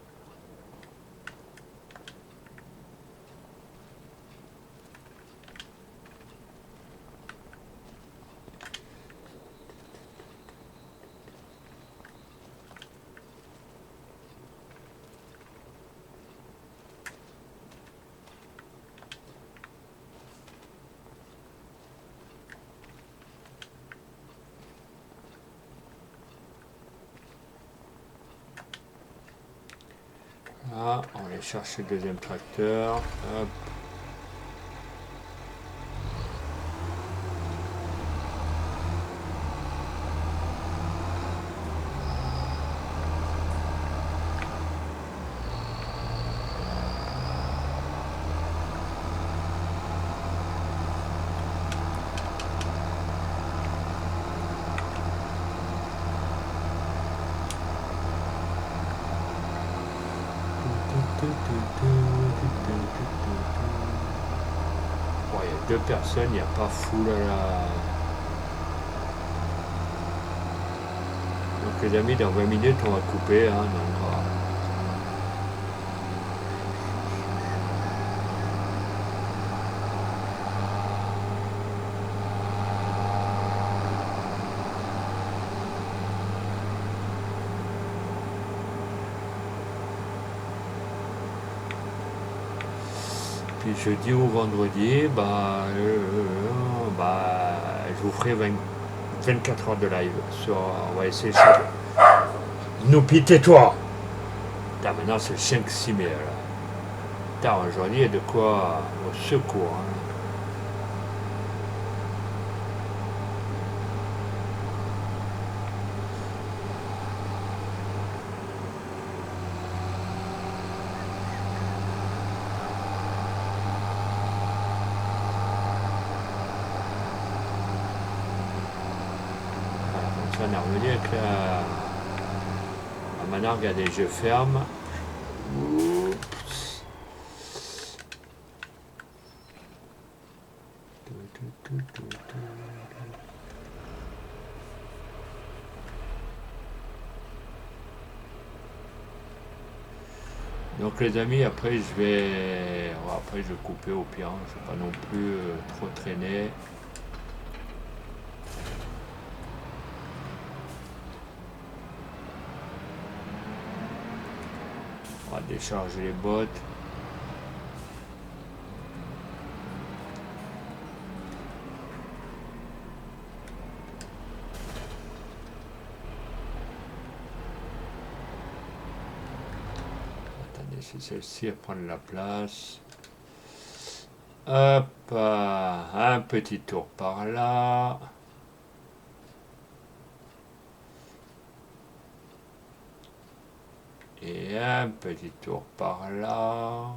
Là, on va aller chercher le deuxième tracteur. Hop. Bon, il y a deux personnes, il n'y a pas fou là. Donc les amis, dans 20 minutes, on va couper. Hein, puis jeudi ou vendredi, je vous ferai 24 heures de live. On va essayer ça. Nous tais-toi. Maintenant c'est le 5-6 mai. Aujourd'hui, il y a de quoi au secours. Hein. On est revenu avec maintenant, regardez, je ferme. Oups. Donc les amis, après je vais couper au pire, je ne vais pas non plus trop traîner. On va décharger les bottes. Attendez, c'est celle-ci à prendre la place. Hop, un petit tour par là. Et un petit tour par là.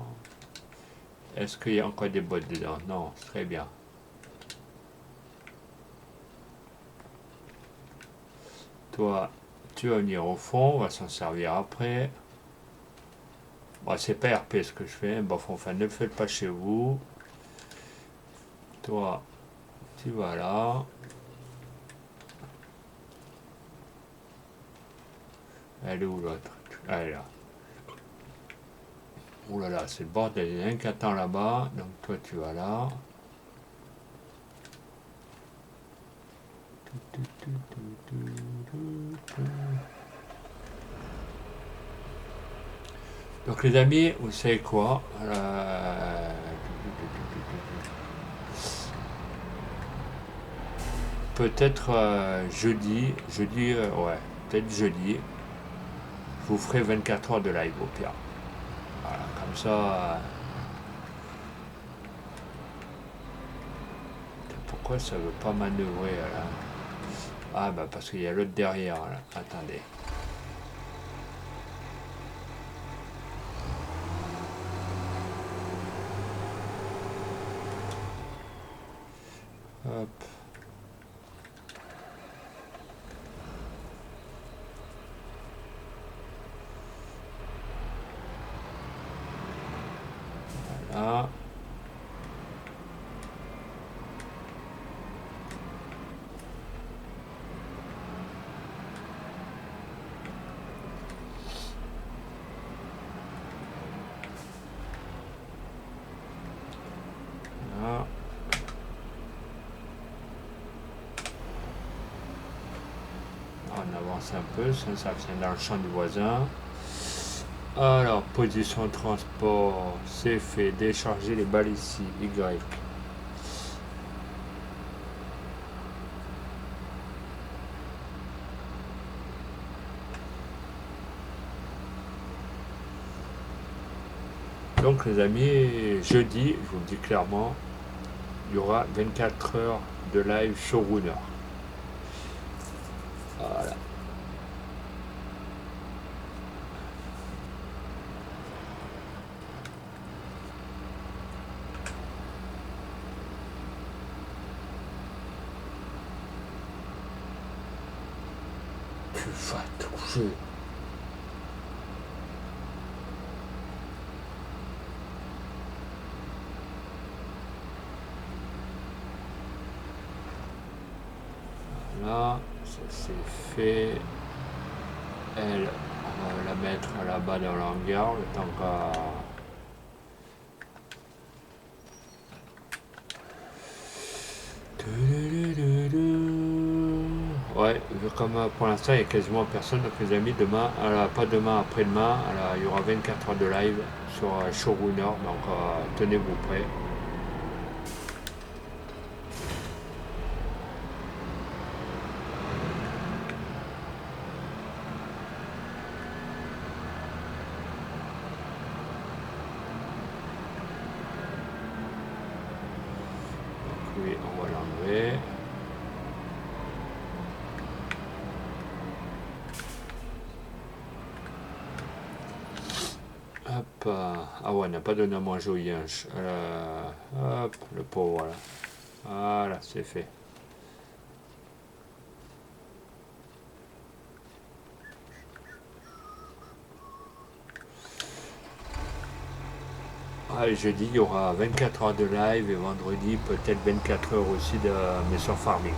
Est-ce qu'il y a encore des bottes dedans? Non, très bien. Toi, tu vas venir au fond, on va s'en servir après. Bon, c'est pas RP ce que je fais. Bon, enfin, ne le faites pas chez vous. Toi, tu vas là. Elle est où l'autre? Elle est là. Ouh là là, c'est le bordel. Il y en a un qui attend là-bas. Donc toi, tu vas là. Donc les amis, vous savez quoi? Peut-être jeudi, ouais, peut-être jeudi, je vous ferai 24 heures de live au pire. Voilà, comme ça. Pourquoi ça veut pas manœuvrer là? Ah bah parce qu'il y a l'autre derrière là. Attendez. Hop. Voilà. Voilà. On avance un peu, ça vient dans le champ du voisin. Alors, position transport, c'est fait. Décharger les balles ici, Y. Donc les amis, jeudi, je vous le dis clairement, il y aura 24 heures de live Showrunner. Voilà. Tu vas te coucher. Voilà, ça c'est fait. Elle, on va la mettre là-bas dans l'hangar, le temps qu'à... Ouais, comme pour l'instant il n'y a quasiment personne, donc les amis, demain, pas demain, après-demain, il y aura 24 heures de live sur Showrunner, donc tenez-vous prêts. Donc lui, on va l'enlever. Hop, ah ouais, on n'a pas donné à manger au yinche. Hop, le pauvre, voilà. Voilà, c'est fait. Ah, et jeudi, il y aura 24 heures de live et vendredi, peut-être 24 heures aussi de mais sur farming.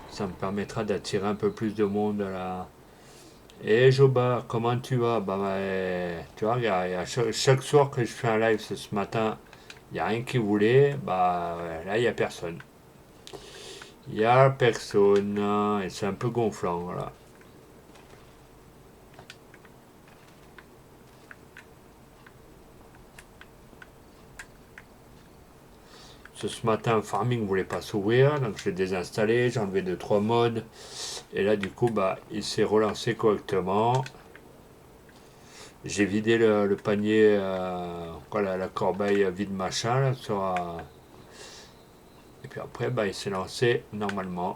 Ça me permettra d'attirer un peu plus de monde là. Et Joba, comment tu vas? Tu vois, chaque soir que je fais un live ce matin, il n'y a rien qui voulait. Bah, ouais, là, il n'y a personne. Il n'y a personne. Et c'est un peu gonflant, voilà. Ce matin, Farming ne voulait pas s'ouvrir, donc je l'ai désinstallé, j'ai enlevé 2-3 modes. Et là, du coup, bah, il s'est relancé correctement. J'ai vidé le panier, voilà, la corbeille vide machin, là, et puis après, bah, il s'est lancé normalement.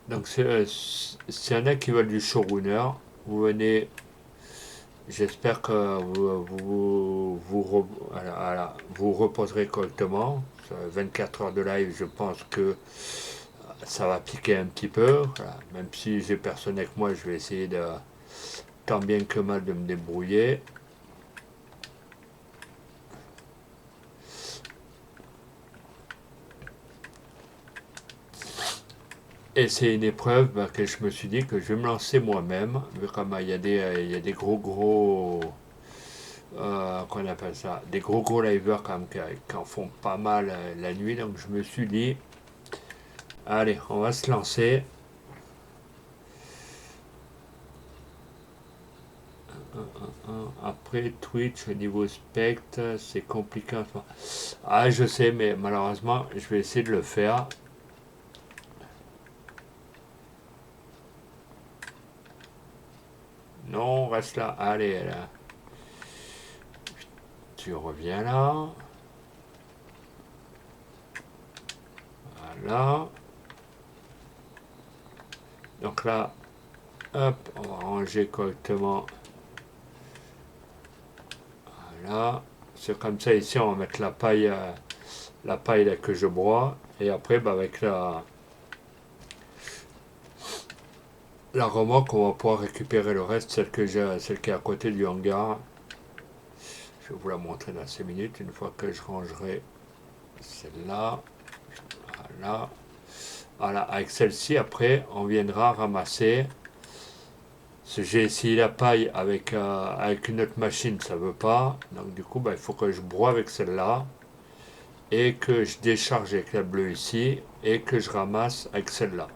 Donc, s'il y en a qui veulent du showrunner, vous venez. J'espère que vous reposerez correctement. 24 heures de live, je pense que ça va piquer un petit peu. Voilà. Même si j'ai personne avec moi, je vais essayer de tant bien que mal de me débrouiller. Et c'est une épreuve que je me suis dit que je vais me lancer moi-même, vu comme il y a des qu'on appelle ça, des gros liveurs quand même qui en font pas mal la nuit. Donc je me suis dit, allez, on va se lancer. Après Twitch au niveau spectre, c'est compliqué en ce moment. Ah, je sais, mais malheureusement, je vais essayer de le faire. Non, reste là. Allez, là. Tu reviens là. Voilà. Donc là, hop, on va ranger correctement. Voilà. C'est comme ça, ici, on va mettre la paille là, que je broie. Et après, bah, avec la remorque, on va pouvoir récupérer le reste, celle qui est à côté du hangar. Je vais vous la montrer dans 5 minutes, une fois que je rangerai celle-là. Voilà. Voilà, avec celle-ci, après, on viendra ramasser. J'ai essayé la paille avec une autre machine, ça veut pas. Donc du coup, bah, il faut que je broie avec celle-là. Et que je décharge avec la bleue ici. Et que je ramasse avec celle-là.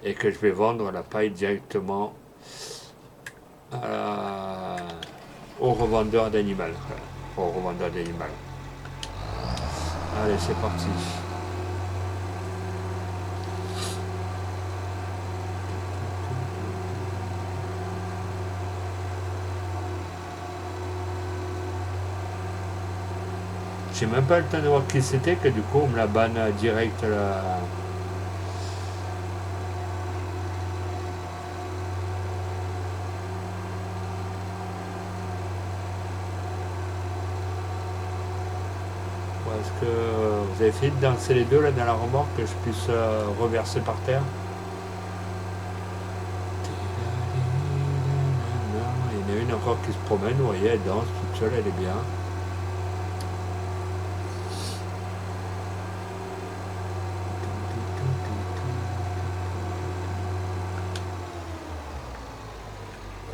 Et que je vais vendre la paille directement à, au revendeur d'animal. Au revendeur d'animal. Allez, c'est parti. J'ai même pas le temps de voir qui c'était, que du coup on me la banne direct là. Est-ce que vous avez fait de danser les deux là dans la remorque que je puisse reverser par terre? Il y en a une encore qui se promène, vous voyez, elle danse toute seule, elle est bien.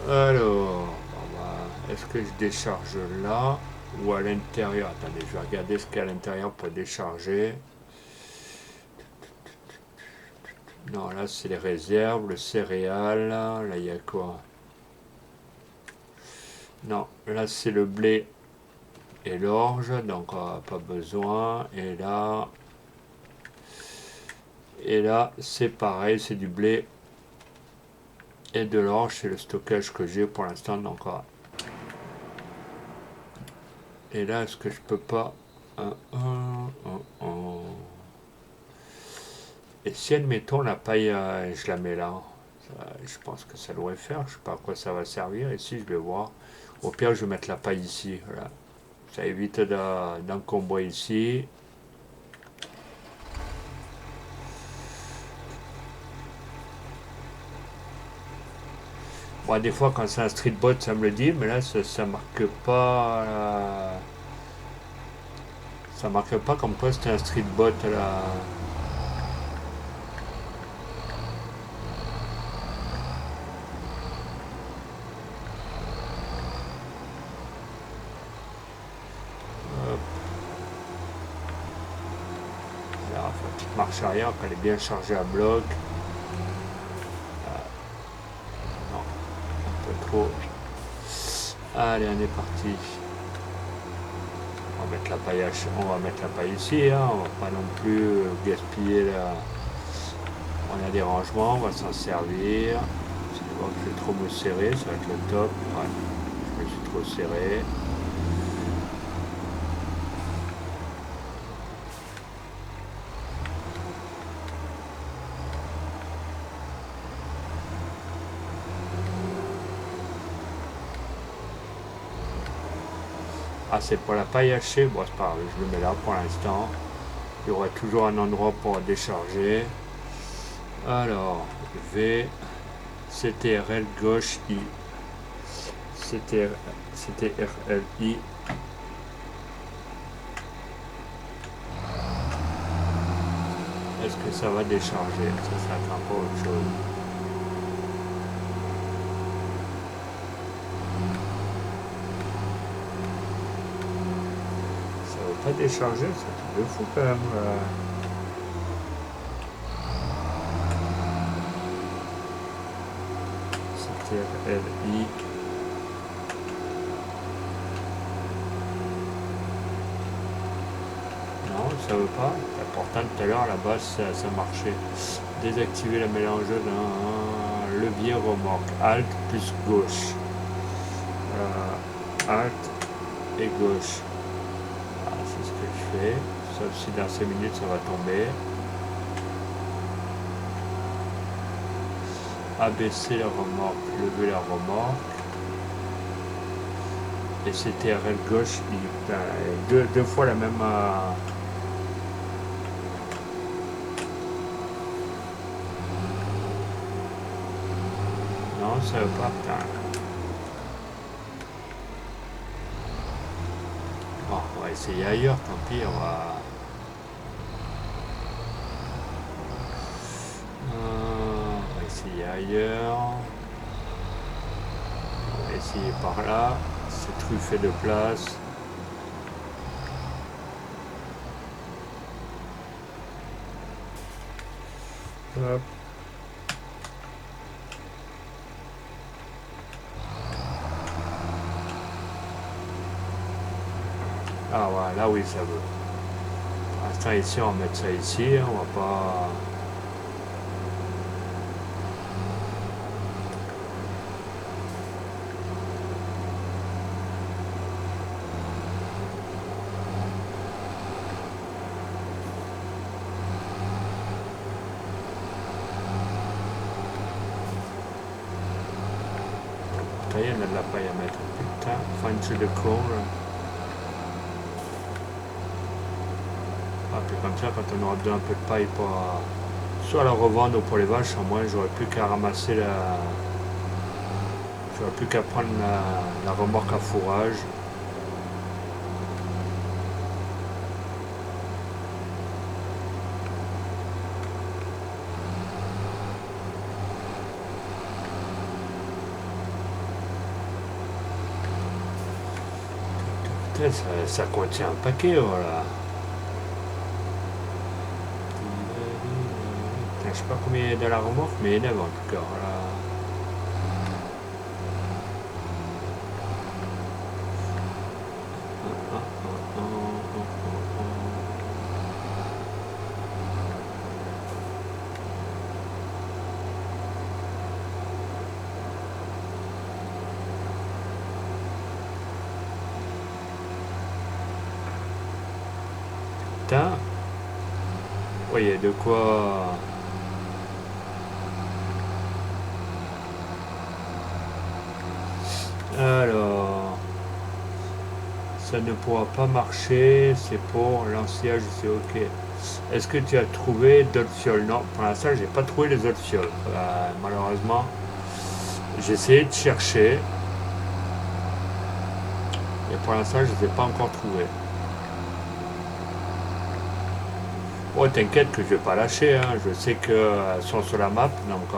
Alors, est-ce que je décharge là ou à l'intérieur? Attendez, je vais regarder ce qu'il y a à l'intérieur pour décharger. Non, là c'est les réserves, le céréal, là il y a quoi? Non, là c'est le blé et l'orge, donc pas besoin. Et là c'est pareil, c'est du blé et de l'orge, c'est le stockage que j'ai pour l'instant. Donc, et là, est-ce que je peux pas... Et si, admettons, la paille, je la mets là, je pense que ça devrait faire. Je sais pas à quoi ça va servir. Ici, je vais voir. Au pire, je vais mettre la paille ici. Voilà. Ça évite d'encombrer ici. Bon, des fois, quand c'est un street bot, ça me le dit, mais là, ça marque pas. Ça marque pas comme quoi c'était un street bot là. Là, la petite marche arrière, qu'elle est bien chargée à bloc. Non, un peu trop. Allez, on est parti. On va mettre la paille, on va mettre la paille ici, hein. On va pas non plus gaspiller là. On a des rangements, on va s'en servir. Si je vois que je vais trop me serrer, ça va être le top. Ouais, je me suis trop serré. Ah, c'est pour la paille hachée, bon c'est pas grave, je le mets là pour l'instant. Il y aura toujours un endroit pour décharger. Alors, V, CTRL gauche I. CTRL I. Est-ce que ça va décharger? Ça fait un peu autre chose. Ça va pas décharger, c'est un truc de fou quand même. CTRL-I. Non, ça veut pas. Pourtant tout à l'heure là-bas ça marchait. Désactiver le mélange d'un levier remorque. Alt plus gauche. Alt et gauche. Ah, c'est ce que je fais. Sauf si dans 5 minutes ça va tomber. Abaisser la remorque, lever la remorque. Et CTRL gauche, deux fois la même. Non, ça veut pas. Putain. Bon, on va essayer ailleurs, tant pis, on va essayer ailleurs. On va essayer par là. C'est truffé de place. Hop. Ah voilà, là oui ça veut. Pour l'instant ici on va mettre ça ici, on va pas. Putain, il y en a de la paille à mettre. Putain, fin de con là. Puis comme ça, quand on aura besoin un peu de paille pour soit la revendre ou pour les vaches, au moins j'aurais plus qu'à ramasser la. J'aurais plus qu'à prendre la remorque à fourrage. Putain, ça contient un paquet, voilà. Putain, je sais pas combien il y a dans la remorque, mais il y en a en tout cas. Voilà. Putain, ouais, il y a de quoi. Alors, ça ne pourra pas marcher, c'est pour l'anciage, c'est ok. Est-ce que tu as trouvé d'autres fioles? Non, pour l'instant, j'ai pas trouvé les autres fioles. Malheureusement, j'ai essayé de chercher, et pour l'instant, je ne les ai pas encore trouvées. Oh, t'inquiète que je vais pas lâcher, hein. Je sais qu'elles sont sur la map, donc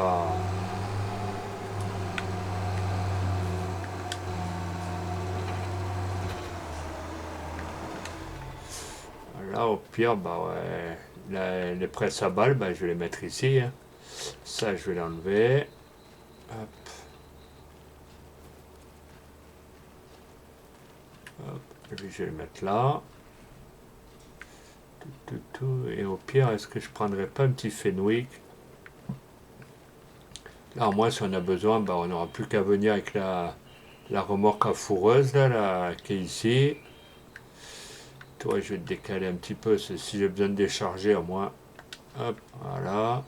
là, au pire, bah ouais, les presses à balles, bah, je vais les mettre ici, hein. Ça, je vais l'enlever. Hop, hop, lui, je vais le mettre là. Et au pire, est-ce que je prendrais pas un petit Fenwick? Là, au moins, si on a besoin, bah, on n'aura plus qu'à venir avec la remorque à fourreuse, là, qui est ici. Toi, je vais te décaler un petit peu, si j'ai besoin de décharger, au moins. Hop, voilà.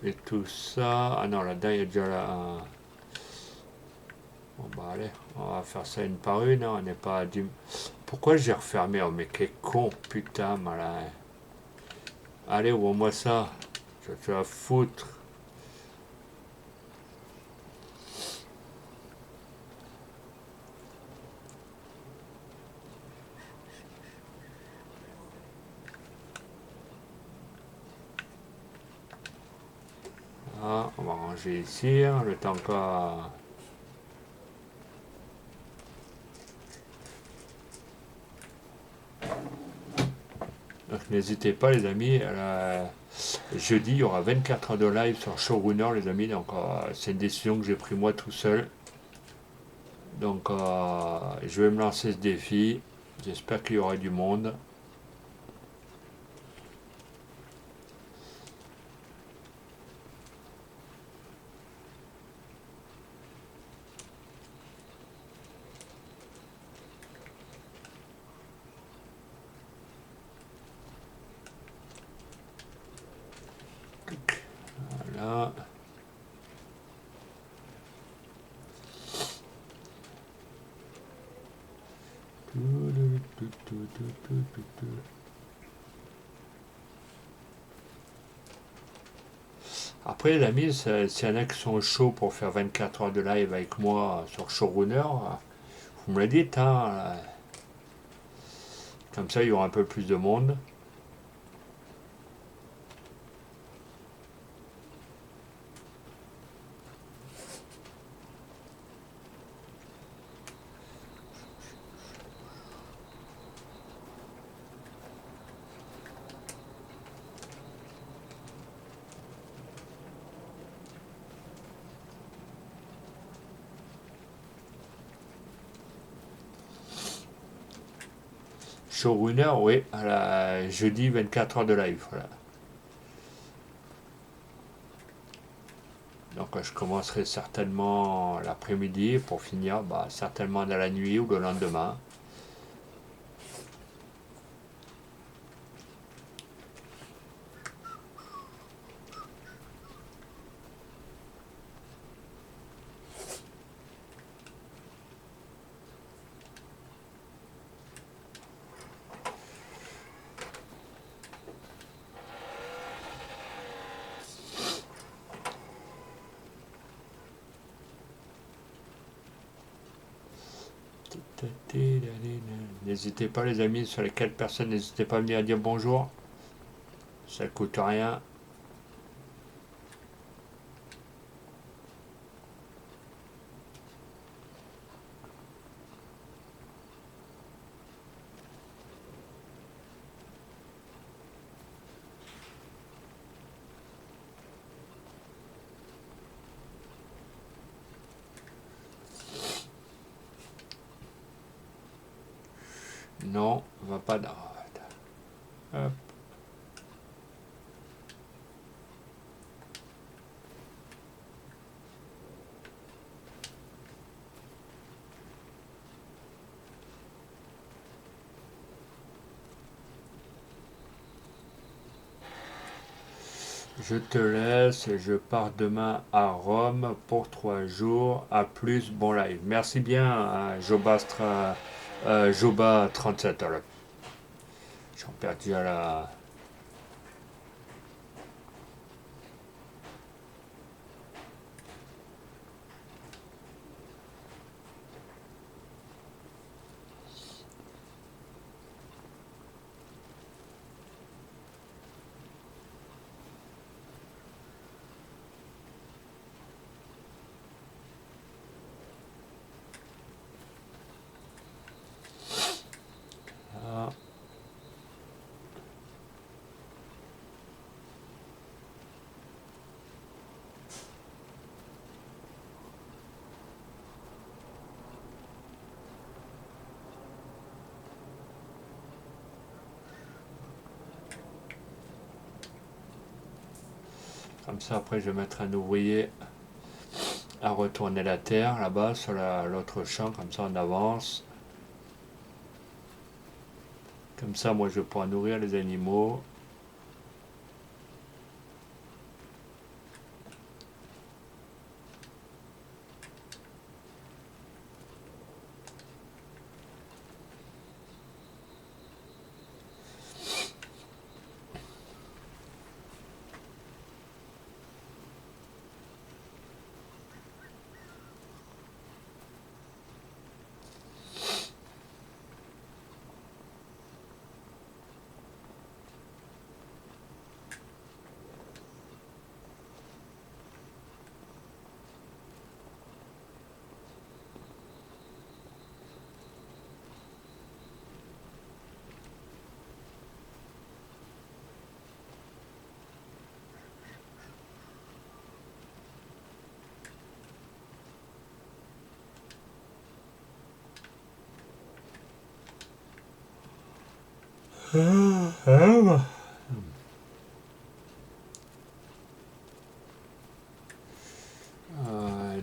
Et tout ça. Ah non, là-dedans, il y a déjà là. Bon, bah, allez, on va faire ça une par une, hein. On n'est pas à 10. Pourquoi j'ai refermé? Oh, mais quel con, putain, malin. Allez, ouvre-moi ça. Je te la foutre. Ah, on va ranger ici, hein, le temps qu'à. Donc n'hésitez pas les amis, jeudi il y aura 24 heures de live sur Showrunner les amis, donc c'est une décision que j'ai prise moi tout seul. Donc je vais me lancer ce défi, j'espère qu'il y aura du monde. Voilà. Après les amis, s'il y en a qui sont chauds pour faire 24 heures de live avec moi sur Showrunner, vous me le dites, hein, comme ça il y aura un peu plus de monde. Showrunner, oui, jeudi 24 heures de live, voilà. Donc je commencerai certainement l'après-midi pour finir bah, certainement dans la nuit ou le lendemain. N'hésitez pas les amis, sur les 4 personnes, n'hésitez pas à venir dire bonjour. Ça coûte rien. Non, va pas dans. Hop. Je te laisse, je pars demain à Rome pour 3 jours. À plus, bon live. Merci bien, Joba 37. J'en perdu à la. Ah. Comme ça, après, je vais mettre un ouvrier à retourner la terre là-bas sur l'autre champ. Comme ça, on avance. Comme ça, moi, je pourrai nourrir les animaux.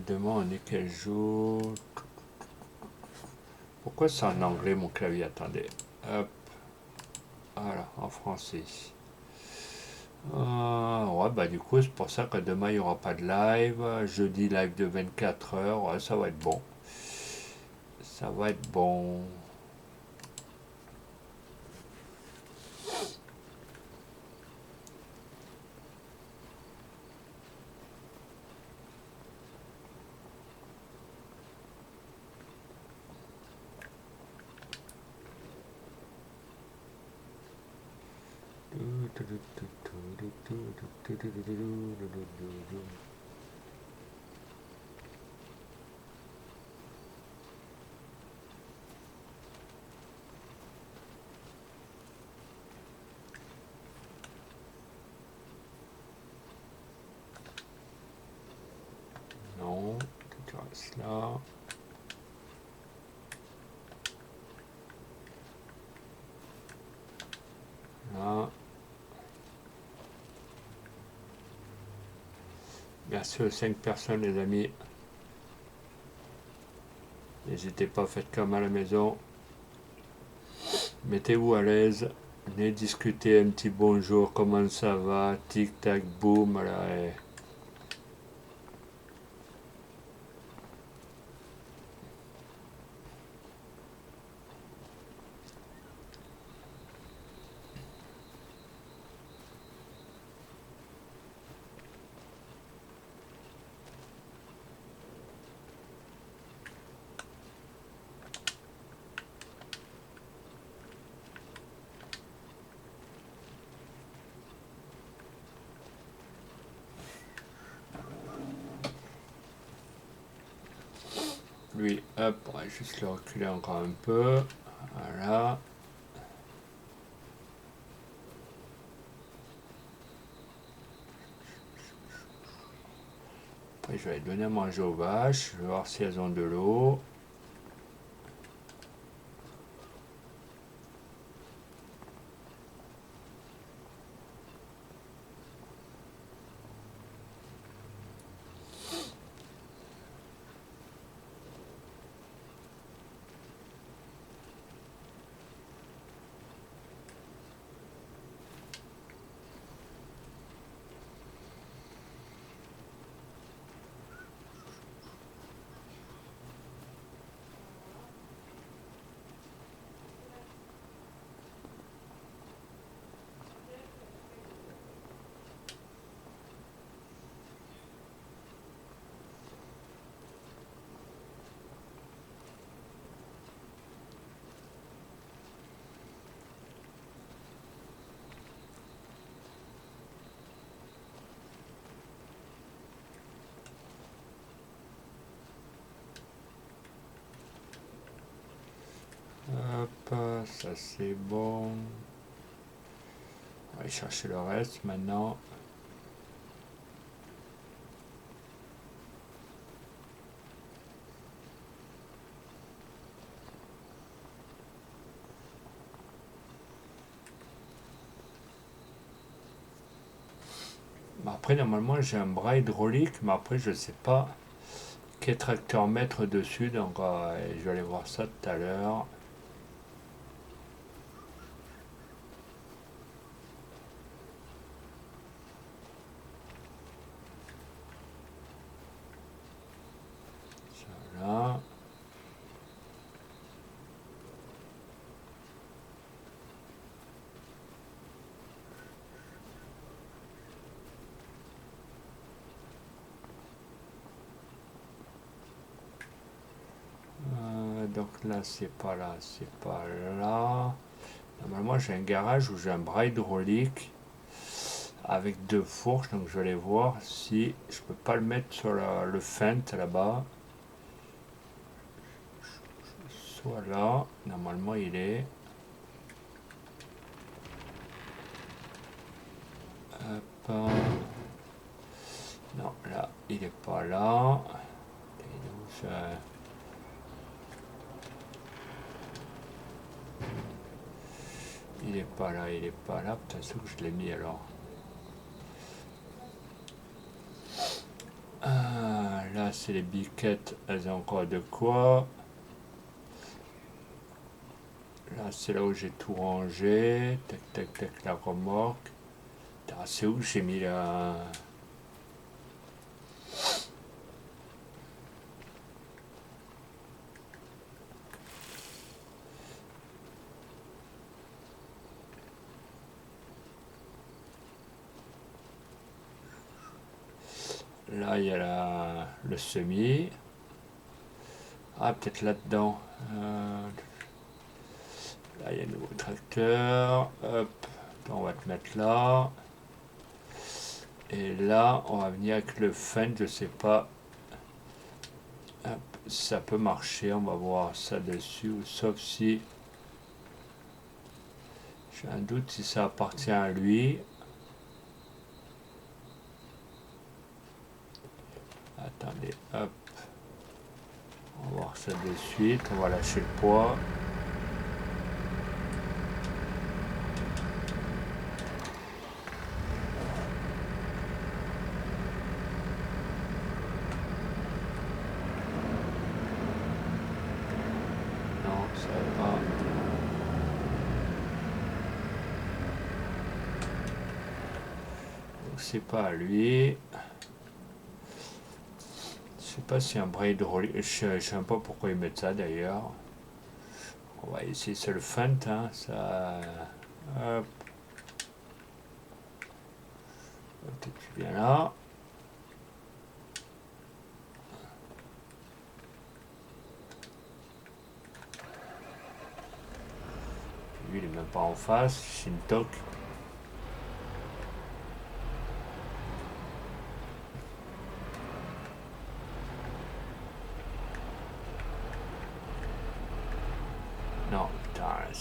Demain, on est quel jour? Pourquoi c'est en anglais mon clavier? Attendez. Hop. Voilà, en français. Ouais, bah du coup, c'est pour ça que demain, il n'y aura pas de live. Jeudi, live de 24 heures. Ouais, ça va être bon. Ça va être bon. Non, tu restes là. Là. Merci aux 5 personnes, les amis. N'hésitez pas, faites comme à la maison. Mettez-vous à l'aise. Venez discuter un petit bonjour, comment ça va, tic tac boum. Voilà, lui, hop, on va juste le reculer encore un peu. Voilà. Après, je vais aller donner à manger aux vaches. Je vais voir si elles ont de l'eau. Hop, ça c'est bon. On va aller chercher le reste maintenant. Après, normalement, j'ai un bras hydraulique, mais après, je sais pas quel tracteur mettre dessus, donc je vais aller voir ça tout à l'heure. Voilà. Donc là, c'est pas là, c'est pas là. Normalement, j'ai un garage où j'ai un bras hydraulique avec deux fourches, donc je vais aller voir si je peux pas le mettre sur le fent là-bas. Soit là, normalement il est. Hop. Non, là, il est pas là. Il est où, ça? Il est pas là, il est pas là. Putain, c'est où que je l'ai mis alors? Ah, là, c'est les biquettes, elles ont encore de quoi. Là, c'est là où j'ai tout rangé. Tac, tac, tac, la remorque. Putain, c'est où que j'ai mis la. Là, il y a le semis. Ah, peut-être là-dedans. Là, il y a un nouveau tracteur. Hop, on va te mettre là. Et là, on va venir avec le Fendt, je sais pas. Hop, ça peut marcher, on va voir ça dessus. Sauf si. J'ai un doute si ça appartient à lui. Attendez, hop. On va voir ça de suite. On va lâcher le poids. Non, ça va pas. Donc c'est pas à lui. Je sais pas si un bras hydraulique. Je sais pas pourquoi ils mettent ça d'ailleurs. On va essayer, c'est le Fendt, hein, ça. Hop. Tu viens là. Lui, il est même pas en face. Shintok.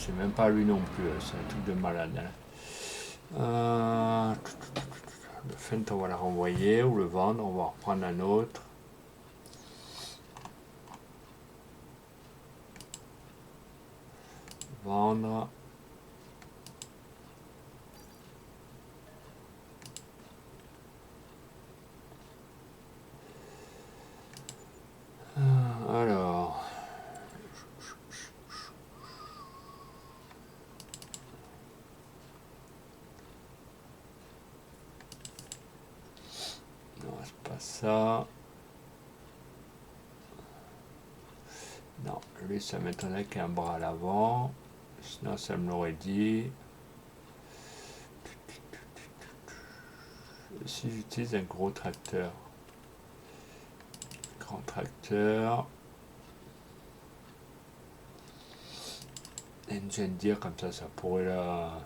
c'est même pas lui non plus, c'est un truc de malade. Le feint, on va le renvoyer ou le vendre, on va en reprendre un autre. Vendre. Alors. Non, c'est pas ça. Non, lui, ça m'étonnerait qu'il y ait un bras à l'avant. Sinon, ça me l'aurait dit. Si j'utilise un gros tracteur. Grand tracteur. Engine dire comme ça pourrait la...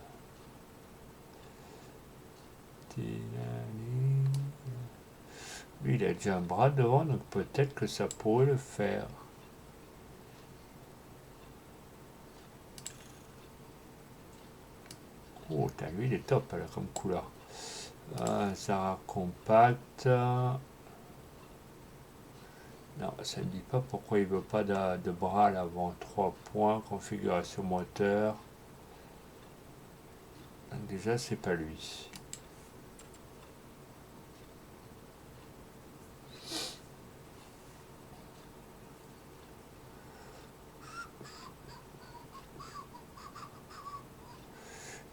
Lui, il a déjà un bras devant, donc peut-être que ça pourrait le faire. Oh, lui, il est top, là, comme couleur. Zara compact. Non, ça ne dit pas pourquoi il veut pas de bras à l'avant. 3 points, configuration moteur. Donc déjà, c'est pas lui.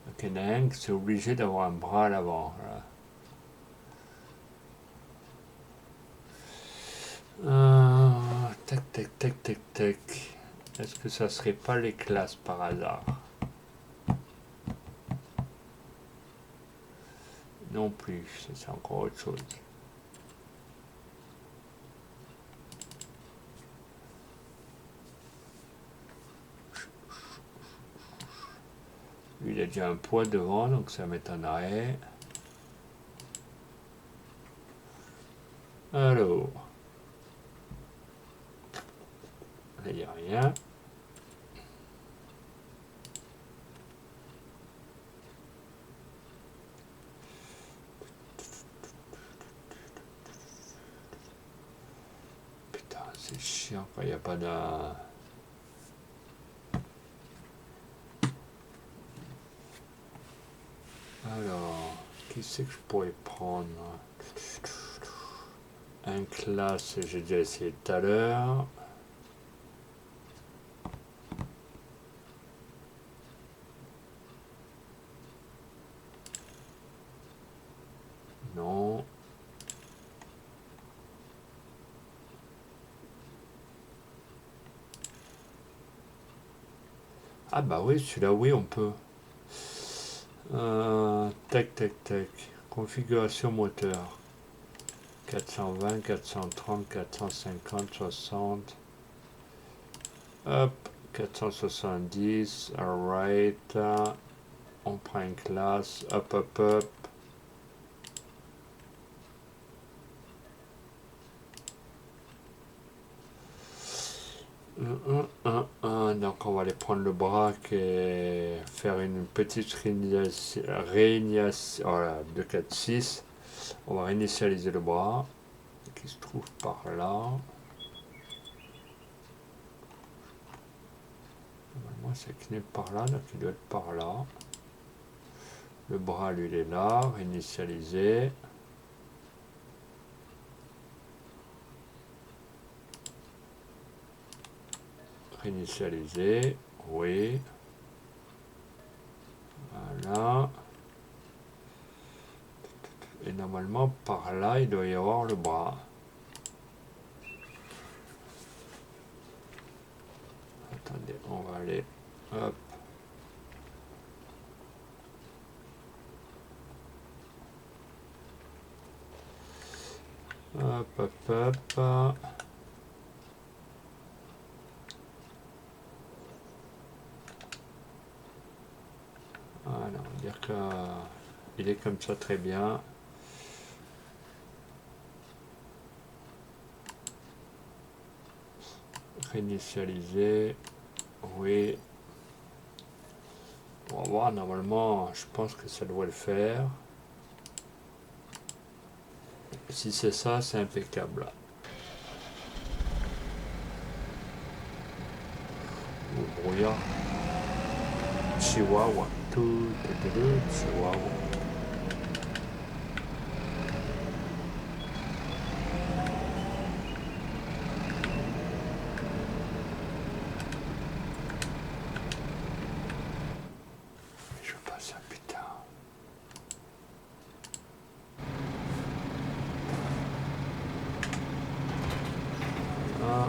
Donc il y en a un qui est obligé d'avoir un bras à l'avant. Voilà. Tac, tac, tac, tac, tac. Est-ce que ça serait pas les classes par hasard? Non plus, c'est encore autre chose. Lui, il a déjà un poids devant, donc ça m'étonnerait. Alors. Là, il n'y a rien. Putain, c'est chiant quand il n'y a pas de... Alors, qui c'est que je pourrais prendre? Un classe, j'ai déjà essayé tout à l'heure. Non. Ah bah oui, celui-là, oui, on peut. Tac, tac, tac. Configuration moteur. 420, 430, 450, 60. Hop, 470. Alright. On prend une classe. Hop, hop, hop. Donc on va aller prendre le bras et faire une petite réinitialisation. Voilà, 2, 4, 6. On va réinitialiser le bras qui se trouve par là. Normalement c'est qu'il par là, donc il doit être par là. Le bras lui il est là, réinitialiser. Réinitialiser, oui. Voilà. Et normalement par là il doit y avoir le bras. Attendez, on va aller, hop. Hop, hop, hop. Voilà, on va dire qu'il est comme ça très bien. Réinitialiser, oui. On va voir, normalement, je pense que ça doit le faire. Si c'est ça, c'est impeccable. Le brouillard. Chihuahua. Chihuahua. Je veux pas ça, putain. Ah.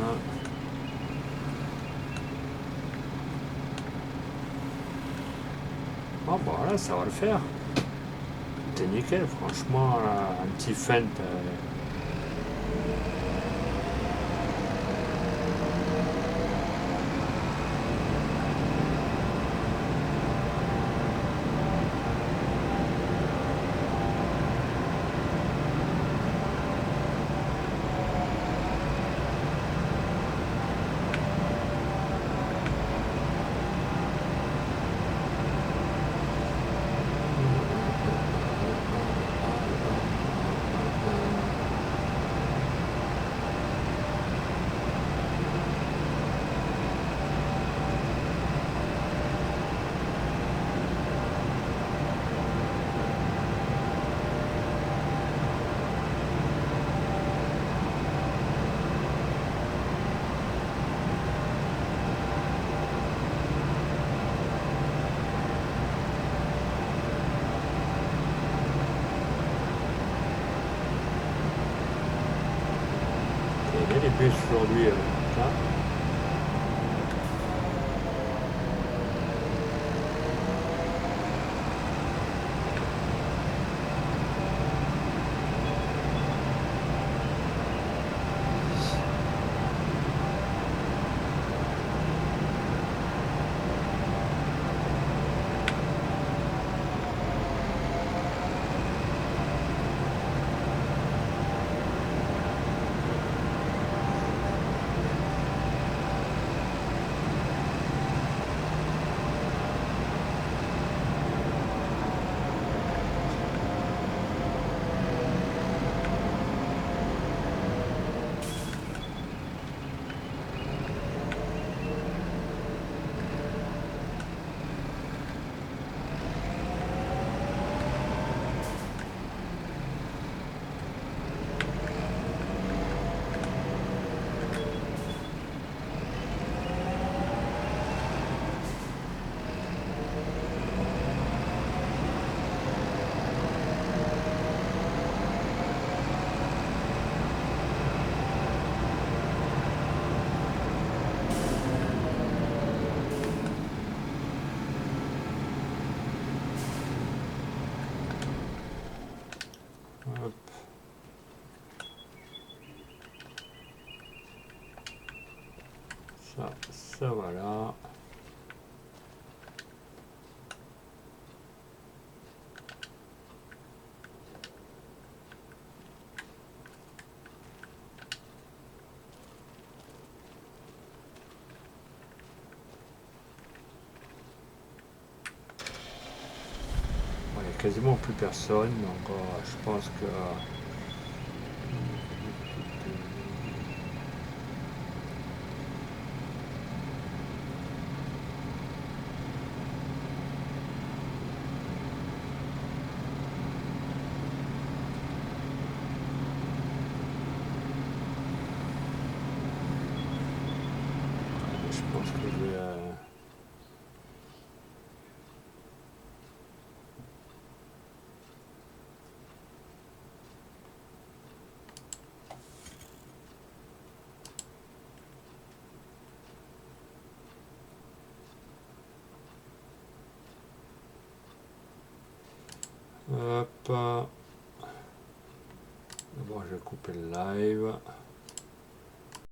Ah. Oh, bah voilà, ça va le faire. C'est nickel, franchement, un petit feint. Il y a des bus aujourd'hui. Hein. Hop. Ça voilà. Bon, il n'y a quasiment plus personne, donc je pense que je vais. Hop. Bon, je vais couper le live.